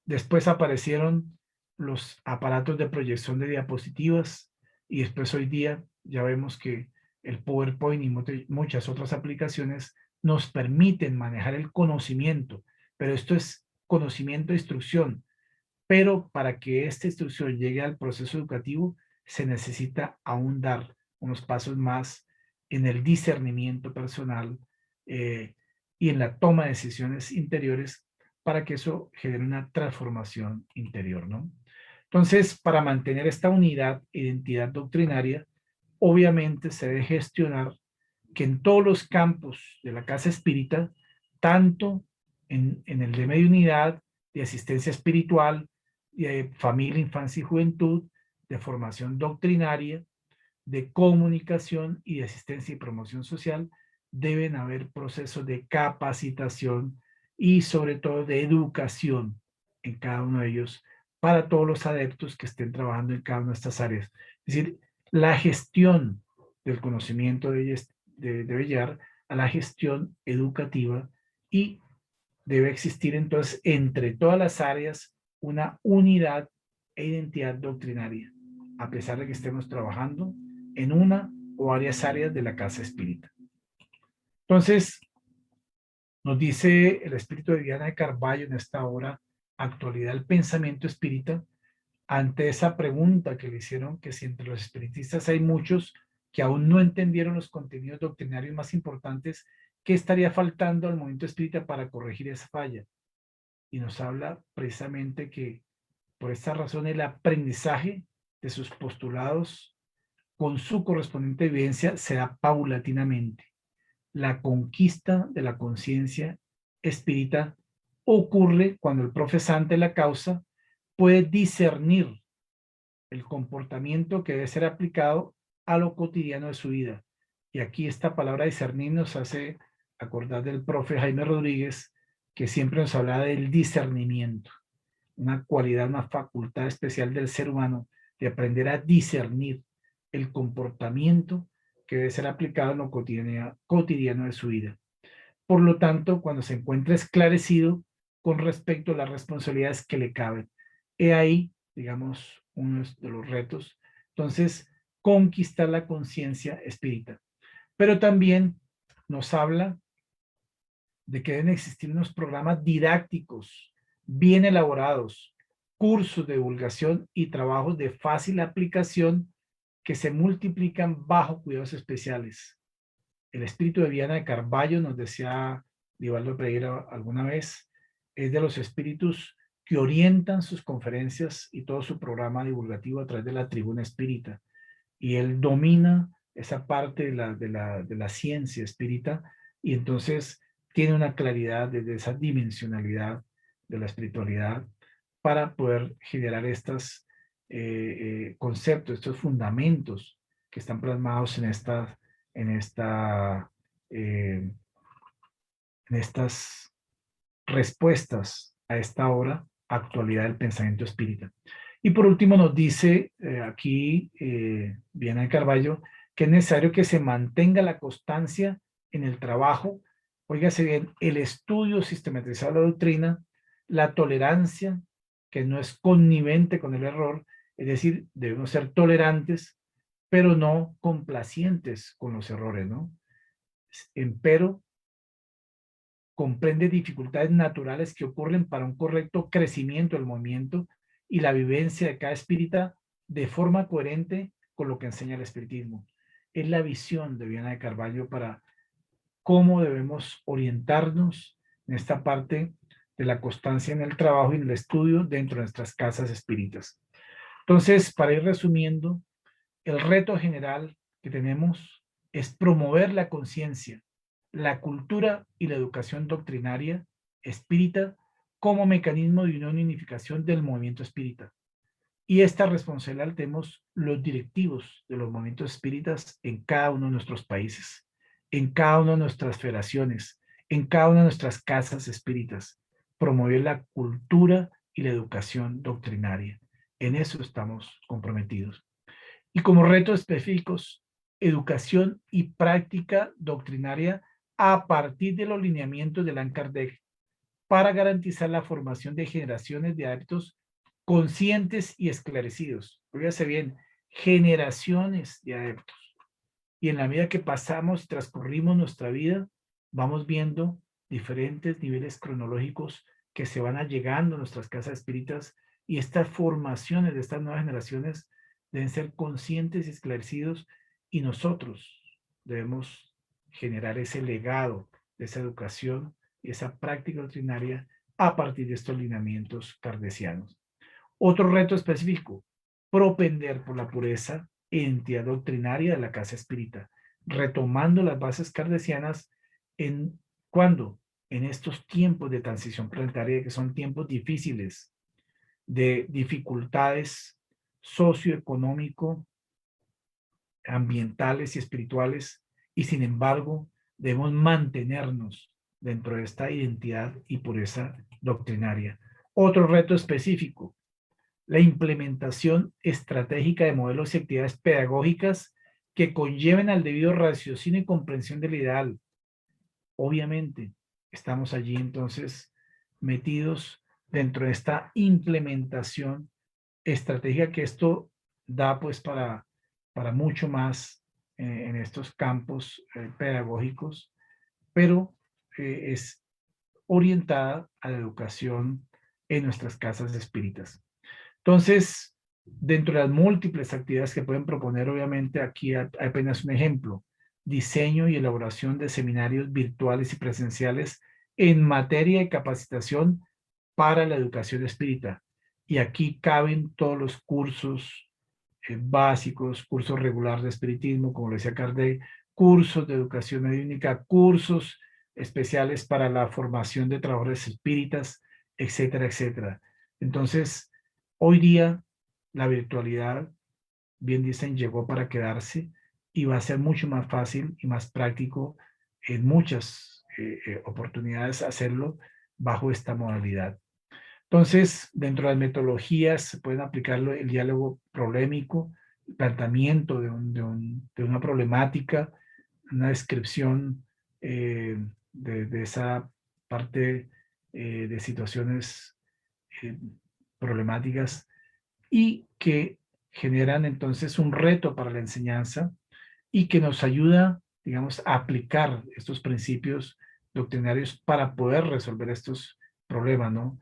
Después aparecieron los aparatos de proyección de diapositivas y después hoy día ya vemos que el PowerPoint y muchas otras aplicaciones nos permiten manejar el conocimiento, pero esto es conocimiento e instrucción. Pero para que esta instrucción llegue al proceso educativo se necesita aún dar unos pasos más en el discernimiento personal y en la toma de decisiones interiores para que eso genere una transformación interior, ¿no? Entonces, para mantener esta unidad e identidad doctrinaria, obviamente se debe gestionar que en todos los campos de la casa espírita, tanto en el de mediunidad, de asistencia espiritual, de familia, infancia y juventud, de formación doctrinaria, de comunicación y de asistencia y promoción social, deben haber procesos de capacitación y sobre todo de educación en cada uno de ellos para todos los adeptos que estén trabajando en cada una de estas áreas. Es decir, la gestión del conocimiento debe llevar a la gestión educativa y debe existir entonces entre todas las áreas una unidad e identidad doctrinaria, a pesar de que estemos trabajando en una o varias áreas de la casa espírita. Entonces, nos dice el espíritu de Viana de Carballo en esta obra, Actualidad del Pensamiento Espírita, ante esa pregunta que le hicieron, que si entre los espiritistas hay muchos que aún no entendieron los contenidos doctrinarios más importantes, ¿qué estaría faltando al movimiento espírita para corregir esa falla? Y nos habla precisamente que por esta razón el aprendizaje de sus postulados con su correspondiente evidencia se da paulatinamente. La conquista de la conciencia espírita ocurre cuando el profesante de la causa puede discernir el comportamiento que debe ser aplicado a lo cotidiano de su vida. Y aquí esta palabra discernir nos hace acordar del profe Jaime Rodríguez, que siempre nos habla del discernimiento, una cualidad, una facultad especial del ser humano de aprender a discernir el comportamiento que debe ser aplicado en lo cotidiano de su vida. Por lo tanto, cuando se encuentra esclarecido con respecto a las responsabilidades que le caben, he ahí, digamos, uno de los retos. Entonces, conquistar la conciencia espírita. Pero también nos habla de que deben existir unos programas didácticos bien elaborados, cursos de divulgación y trabajos de fácil aplicación que se multiplican bajo cuidados especiales. El espíritu de Viana de Carballo, nos decía Divaldo Pereira alguna vez, es de los espíritus que orientan sus conferencias y todo su programa divulgativo a través de la tribuna espírita. Y él domina esa parte de la ciencia espírita y entonces tiene una claridad desde esa dimensionalidad de la espiritualidad para poder generar estos conceptos, estos fundamentos que están plasmados en estas respuestas a esta obra, Actualidad del Pensamiento Espírita. Y por último nos dice aquí Viana de Carballo que es necesario que se mantenga la constancia en el trabajo, óigase bien, el estudio sistematizado de la doctrina, la tolerancia, que no es connivente con el error, es decir, debemos ser tolerantes, pero no complacientes con los errores, ¿no? Empero, comprende dificultades naturales que ocurren para un correcto crecimiento del movimiento y la vivencia de cada espírita de forma coherente con lo que enseña el espiritismo. Es la visión de Viana de Carballo para cómo debemos orientarnos en esta parte de la constancia en el trabajo y en el estudio dentro de nuestras casas espíritas. Entonces, para ir resumiendo, el reto general que tenemos es promover la conciencia, la cultura y la educación doctrinaria espírita como mecanismo de unión y unificación del movimiento espírita. Y esta responsabilidad la tenemos los directivos de los movimientos espíritas en cada uno de nuestros países, en cada una de nuestras federaciones, en cada una de nuestras casas espíritas, promover la cultura y la educación doctrinaria. En eso estamos comprometidos. Y como retos específicos, educación y práctica doctrinaria a partir de los lineamientos de Allan Kardec para garantizar la formación de generaciones de adeptos conscientes y esclarecidos. Fíjese bien, generaciones de adeptos. Y en la medida que pasamos y transcurrimos nuestra vida, vamos viendo diferentes niveles cronológicos que se van allegando a nuestras casas espíritas y estas formaciones de estas nuevas generaciones deben ser conscientes y esclarecidos y nosotros debemos generar ese legado de esa educación y esa práctica doctrinaria a partir de estos lineamientos kardecianos. Otro reto específico, propender por la pureza e identidad doctrinaria de la casa espírita, retomando las bases kardecianas en cuando en estos tiempos de transición planetaria que son tiempos difíciles, de dificultades socioeconómico, ambientales y espirituales, y sin embargo debemos mantenernos dentro de esta identidad y pureza doctrinaria. Otro reto específico, la implementación estratégica de modelos y actividades pedagógicas que conlleven al debido raciocinio y comprensión del ideal, obviamente estamos allí entonces metidos dentro de esta implementación estratégica que esto da pues para mucho más en estos campos pedagógicos, pero es orientada a la educación en nuestras casas espíritas. Entonces, dentro de las múltiples actividades que pueden proponer, obviamente aquí hay apenas un ejemplo: diseño y elaboración de seminarios virtuales y presenciales en materia de capacitación para la educación espírita. Y aquí caben todos los cursos básicos, cursos regulares de espiritismo, como lo decía Kardec, cursos de educación mediúnica, cursos especiales para la formación de trabajadores espíritas, etcétera, etcétera. Entonces, hoy día la virtualidad, bien dicen, llegó para quedarse y va a ser mucho más fácil y más práctico en muchas oportunidades hacerlo bajo esta modalidad. Entonces, dentro de las metodologías se pueden aplicar el diálogo problemático, el planteamiento de una problemática, una descripción de esa parte de situaciones eh, problemáticas y que generan entonces un reto para la enseñanza y que nos ayuda, digamos, a aplicar estos principios doctrinarios para poder resolver estos problemas, ¿no?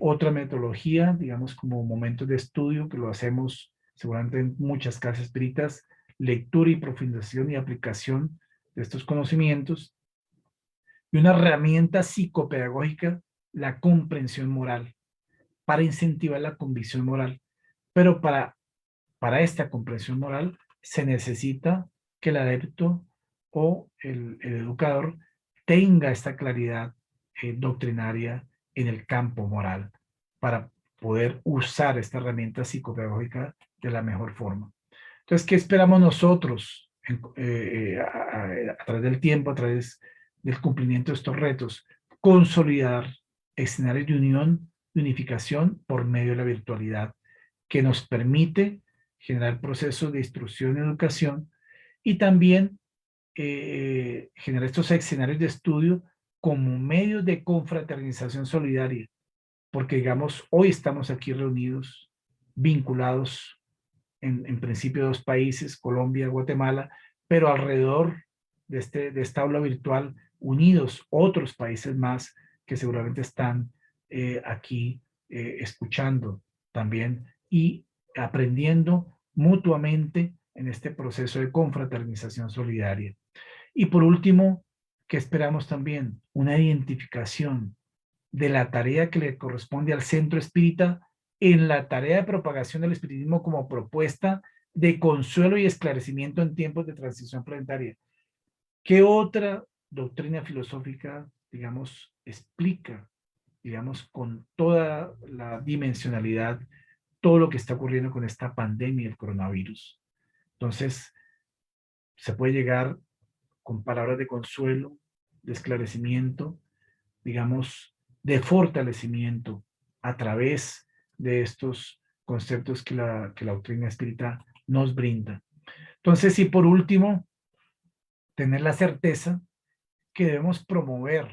Otra metodología, digamos, como momentos de estudio, que lo hacemos seguramente en muchas casas espíritas: lectura y profundización y aplicación de estos conocimientos. Y una herramienta psicopedagógica, la comprensión moral, para incentivar la convicción moral. Pero para esta comprensión moral se necesita que el adepto o el educador tenga esta claridad doctrinaria en el campo moral para poder usar esta herramienta psicopedagógica de la mejor forma. Entonces, ¿qué esperamos nosotros a través del tiempo, a través del cumplimiento de estos retos? Consolidar escenarios de unión, de unificación por medio de la virtualidad, que nos permite generar procesos de instrucción y educación y también generar estos escenarios de estudio como medios de confraternización solidaria, porque digamos, hoy estamos aquí reunidos, vinculados en principio dos países, Colombia, Guatemala, pero alrededor de esta aula virtual, unidos otros países más que seguramente están aquí escuchando también y aprendiendo mutuamente en este proceso de confraternización solidaria. Y por último, ¿qué esperamos también? Una identificación de la tarea que le corresponde al centro espírita en la tarea de propagación del espiritismo como propuesta de consuelo y esclarecimiento en tiempos de transición planetaria. ¿Qué otra doctrina filosófica, digamos, explica, digamos, con toda la dimensionalidad, todo lo que está ocurriendo con esta pandemia del coronavirus? Entonces, se puede llegar con palabras de consuelo, de esclarecimiento, digamos, de fortalecimiento a través de estos conceptos que la doctrina espírita nos brinda. Entonces, y por último, tener la certeza que debemos promover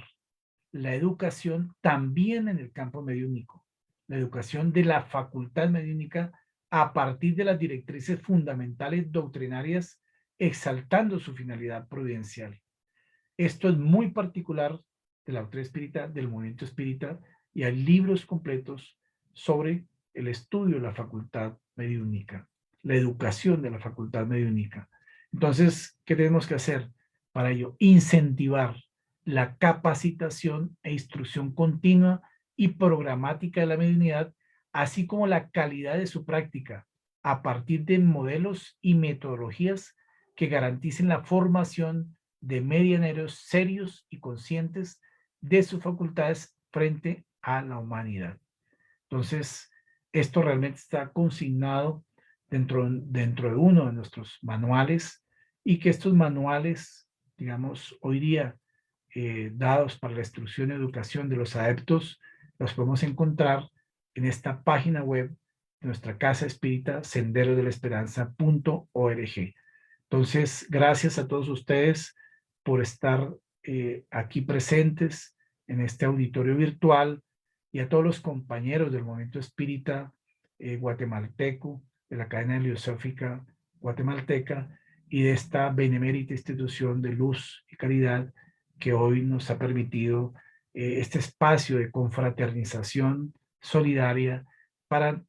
la educación también en el campo mediúnico, la educación de la facultad mediúnica a partir de las directrices fundamentales doctrinarias, exaltando su finalidad providencial. Esto es muy particular de la doctrina espírita, del movimiento espírita, y hay libros completos sobre el estudio de la facultad mediúnica, la educación de la facultad mediúnica. Entonces, ¿qué tenemos que hacer para ello? Incentivar la capacitación e instrucción continua y programática de la mediunidad, así como la calidad de su práctica, a partir de modelos y metodologías que garanticen la formación de medianeros serios y conscientes de sus facultades frente a la humanidad. Entonces, esto realmente está consignado dentro de uno de nuestros manuales, y que estos manuales, digamos, hoy día dados para la instrucción y educación de los adeptos, los podemos encontrar en esta página web de nuestra casa espírita, senderodelesperanza.org. Entonces, gracias a todos ustedes por estar aquí presentes en este auditorio virtual y a todos los compañeros del Movimiento Espírita guatemalteco, de la cadena heliosófica guatemalteca y de esta benemérita institución de luz y caridad que hoy nos ha permitido este espacio de confraternización solidaria para,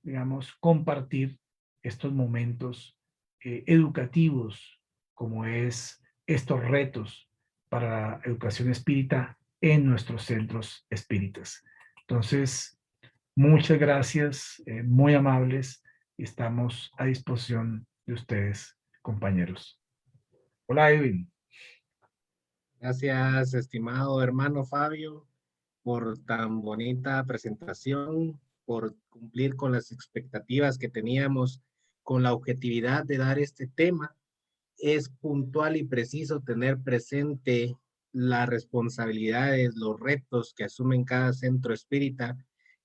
digamos, compartir estos momentos educativos, como es estos retos para la educación espírita en nuestros centros espíritas. Entonces, muchas gracias, muy amables, y estamos a disposición de ustedes, compañeros. Hola, Edwin. Gracias, estimado hermano Fabio, por tan bonita presentación, por cumplir con las expectativas que teníamos, con la objetividad de dar este tema. Es puntual y preciso tener presente las responsabilidades, los retos que asumen cada centro espírita,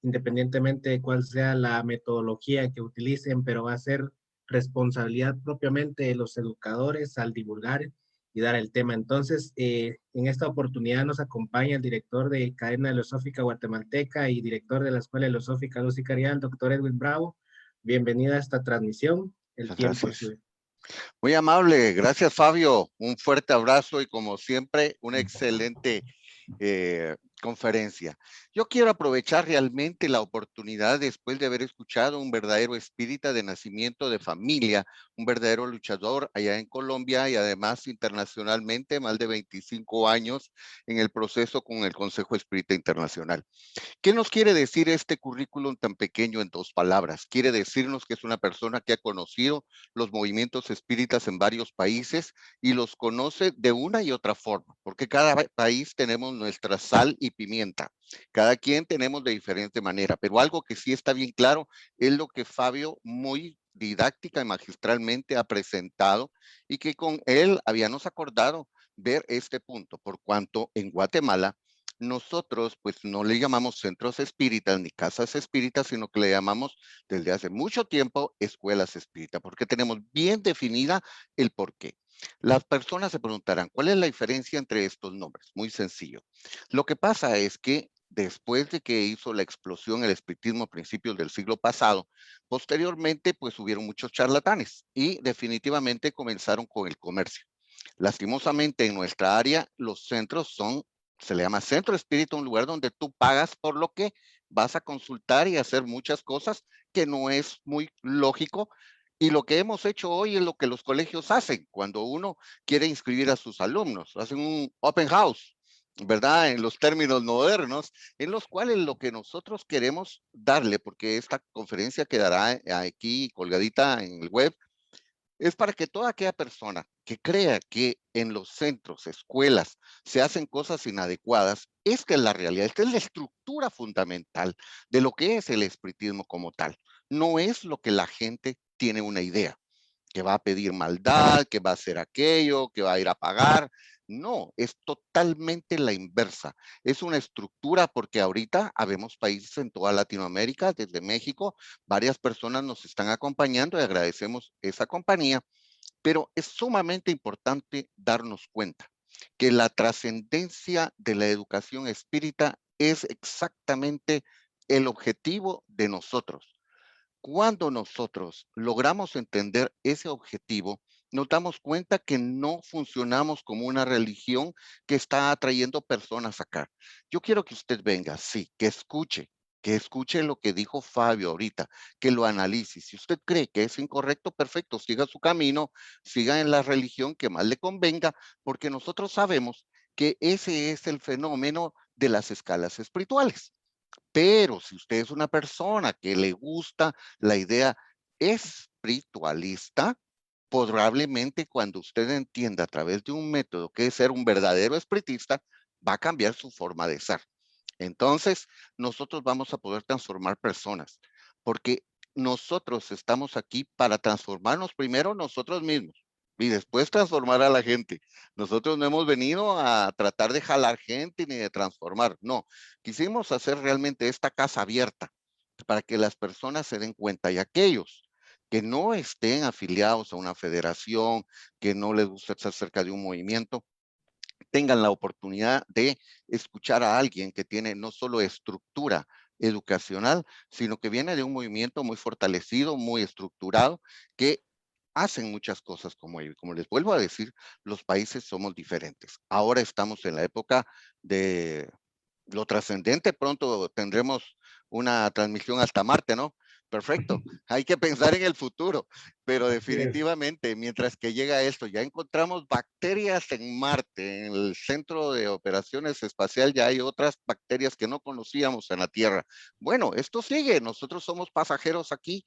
independientemente de cuál sea la metodología que utilicen, pero va a ser responsabilidad propiamente de los educadores al divulgar y dar el tema. Entonces, en esta oportunidad nos acompaña el director de Cadena Filosófica Guatemalteca y director de la Escuela Filosófica Luz y Caridad, el doctor Edwin Bravo. Bienvenida a esta transmisión. El Muchas tiempo es gracias. suyo. Muy amable, gracias Fabio, un fuerte abrazo y como siempre, una excelente conferencia. Yo quiero aprovechar realmente la oportunidad después de haber escuchado un verdadero espírita de nacimiento de familia, un verdadero luchador allá en Colombia y además internacionalmente, más de 25 años en el proceso con el Consejo Espírita Internacional. ¿Qué nos quiere decir este currículum tan pequeño en 2 palabras? Quiere decirnos que es una persona que ha conocido los movimientos espíritas en varios países y los conoce de una y otra forma, porque cada país tenemos nuestra sal y pimienta. Cada quien tenemos de diferente manera, pero algo que sí está bien claro es lo que Fabio muy didáctica y magistralmente ha presentado y que con él habíamos acordado ver este punto, por cuanto en Guatemala nosotros pues no le llamamos centros espíritas ni casas espíritas, sino que le llamamos desde hace mucho tiempo escuelas espíritas, porque tenemos bien definida el por qué. Las personas se preguntarán, ¿cuál es la diferencia entre estos nombres? Muy sencillo. Lo que pasa es que después de que hizo la explosión el espiritismo a principios del siglo pasado, posteriormente pues hubieron muchos charlatanes y definitivamente comenzaron con el comercio. Lastimosamente en nuestra área los centros son, se le llama centro espíritu, un lugar donde tú pagas por lo que vas a consultar y hacer muchas cosas que no es muy lógico. Y lo que hemos hecho hoy es lo que los colegios hacen cuando uno quiere inscribir a sus alumnos. Hacen un open house, ¿verdad? En los términos modernos, en los cuales lo que nosotros queremos darle, porque esta conferencia quedará aquí colgadita en el web, es para que toda aquella persona que crea que en los centros, escuelas, se hacen cosas inadecuadas, esta es la realidad, esta es la estructura fundamental de lo que es el espiritismo como tal. No es lo que la gente tiene una idea, que va a pedir maldad, que va a hacer aquello, que va a ir a pagar. No, es totalmente la inversa. Es una estructura porque ahorita habemos países en toda Latinoamérica, desde México, varias personas nos están acompañando y agradecemos esa compañía, pero es sumamente importante darnos cuenta que la trascendencia de la educación espírita es exactamente el objetivo de nosotros. Cuando nosotros logramos entender ese objetivo, nos damos cuenta que no funcionamos como una religión que está atrayendo personas acá. Yo quiero que usted venga, sí, que escuche lo que dijo Fabio ahorita, que lo analice. Si usted cree que es incorrecto, perfecto, siga su camino, siga en la religión que más le convenga, porque nosotros sabemos que ese es el fenómeno de las escalas espirituales. Pero si usted es una persona que le gusta la idea espiritualista, probablemente cuando usted entienda a través de un método que es ser un verdadero espiritista, va a cambiar su forma de ser. Entonces, nosotros vamos a poder transformar personas, porque nosotros estamos aquí para transformarnos primero nosotros mismos y después transformar a la gente. Nosotros no hemos venido a tratar de jalar gente ni de transformar, no. Quisimos hacer realmente esta casa abierta para que las personas se den cuenta y aquellos que no estén afiliados a una federación, que no les gusta estar cerca de un movimiento, tengan la oportunidad de escuchar a alguien que tiene no solo estructura educacional, sino que viene de un movimiento muy fortalecido, muy estructurado, que hacen muchas cosas como ellos. Como les vuelvo a decir, los países somos diferentes. Ahora estamos en la época de lo trascendente. Pronto tendremos una transmisión hasta Marte, ¿no? Perfecto. Hay que pensar en el futuro, pero definitivamente, mientras que llega esto, ya encontramos bacterias en Marte, en el Centro de Operaciones Espacial ya hay otras bacterias que no conocíamos en la Tierra. Bueno, esto sigue, nosotros somos pasajeros aquí,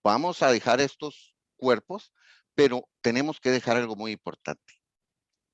vamos a dejar estos cuerpos, pero tenemos que dejar algo muy importante.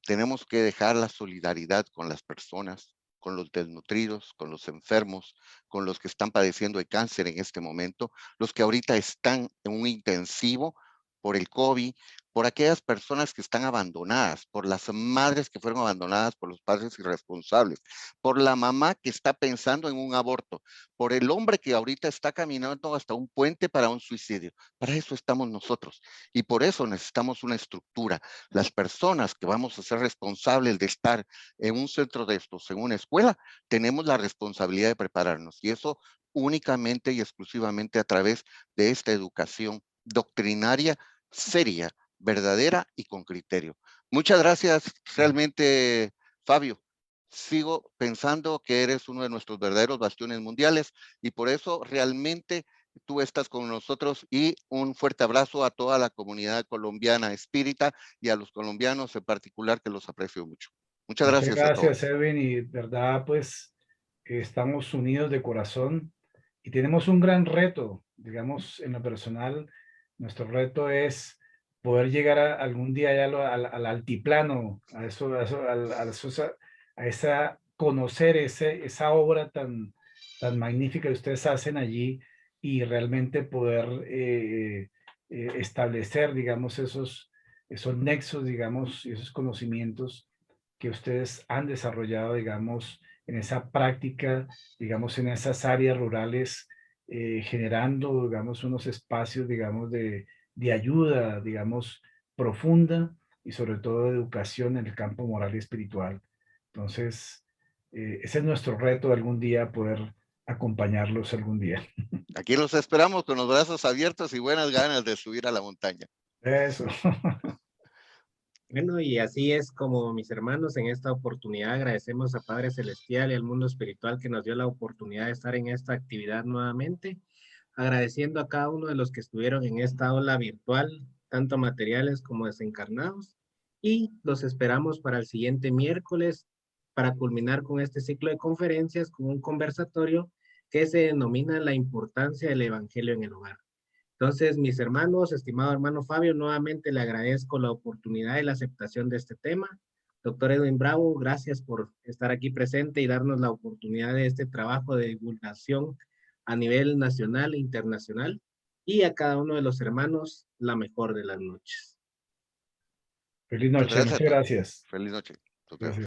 Tenemos que dejar la solidaridad con las personas, con los desnutridos, con los enfermos, con los que están padeciendo de cáncer en este momento, los que ahorita están en un intensivo por el COVID, por aquellas personas que están abandonadas, por las madres que fueron abandonadas por los padres irresponsables, por la mamá que está pensando en un aborto, por el hombre que ahorita está caminando hasta un puente para un suicidio. Para eso estamos nosotros y por eso necesitamos una estructura. Las personas que vamos a ser responsables de estar en un centro de estos, en una escuela, tenemos la responsabilidad de prepararnos y eso únicamente y exclusivamente a través de esta educación doctrinaria seria, verdadera y con criterio. Muchas gracias realmente, Fabio. Sigo pensando que eres uno de nuestros verdaderos bastiones mundiales y por eso realmente tú estás con nosotros y un fuerte abrazo a toda la comunidad colombiana espírita y a los colombianos en particular que los aprecio mucho. Muchas Muchas gracias a gracias, todos. Edwin, y verdad, pues, estamos unidos de corazón y tenemos un gran reto, digamos, en lo personal. Nuestro reto es poder llegar algún día ya al altiplano, a esa, conocer esa obra tan magnífica que ustedes hacen allí y realmente poder establecer, digamos, esos nexos, digamos, y esos conocimientos que ustedes han desarrollado, digamos, en esa práctica, digamos, en esas áreas rurales, generando, digamos, unos espacios, digamos, de ayuda, digamos, profunda y sobre todo de educación en el campo moral y espiritual. Entonces, ese es nuestro reto de algún día poder acompañarlos algún día. Aquí los esperamos con los brazos abiertos y buenas ganas de subir a la montaña. Eso. Bueno, y así es como mis hermanos, en esta oportunidad agradecemos a Padre Celestial y al mundo espiritual que nos dio la oportunidad de estar en esta actividad nuevamente, agradeciendo a cada uno de los que estuvieron en esta aula virtual, tanto materiales como desencarnados, y los esperamos para el siguiente miércoles para culminar con este ciclo de conferencias con un conversatorio que se denomina la importancia del Evangelio en el hogar. Entonces, mis hermanos, estimado hermano Fabio, nuevamente le agradezco la oportunidad y la aceptación de este tema. Doctor Edwin Bravo, gracias por estar aquí presente y darnos la oportunidad de este trabajo de divulgación a nivel nacional e internacional. Y a cada uno de los hermanos, la mejor de las noches. Feliz Muchas noche, gracias a muchas todos. gracias. Feliz noche. Nos vemos. Gracias.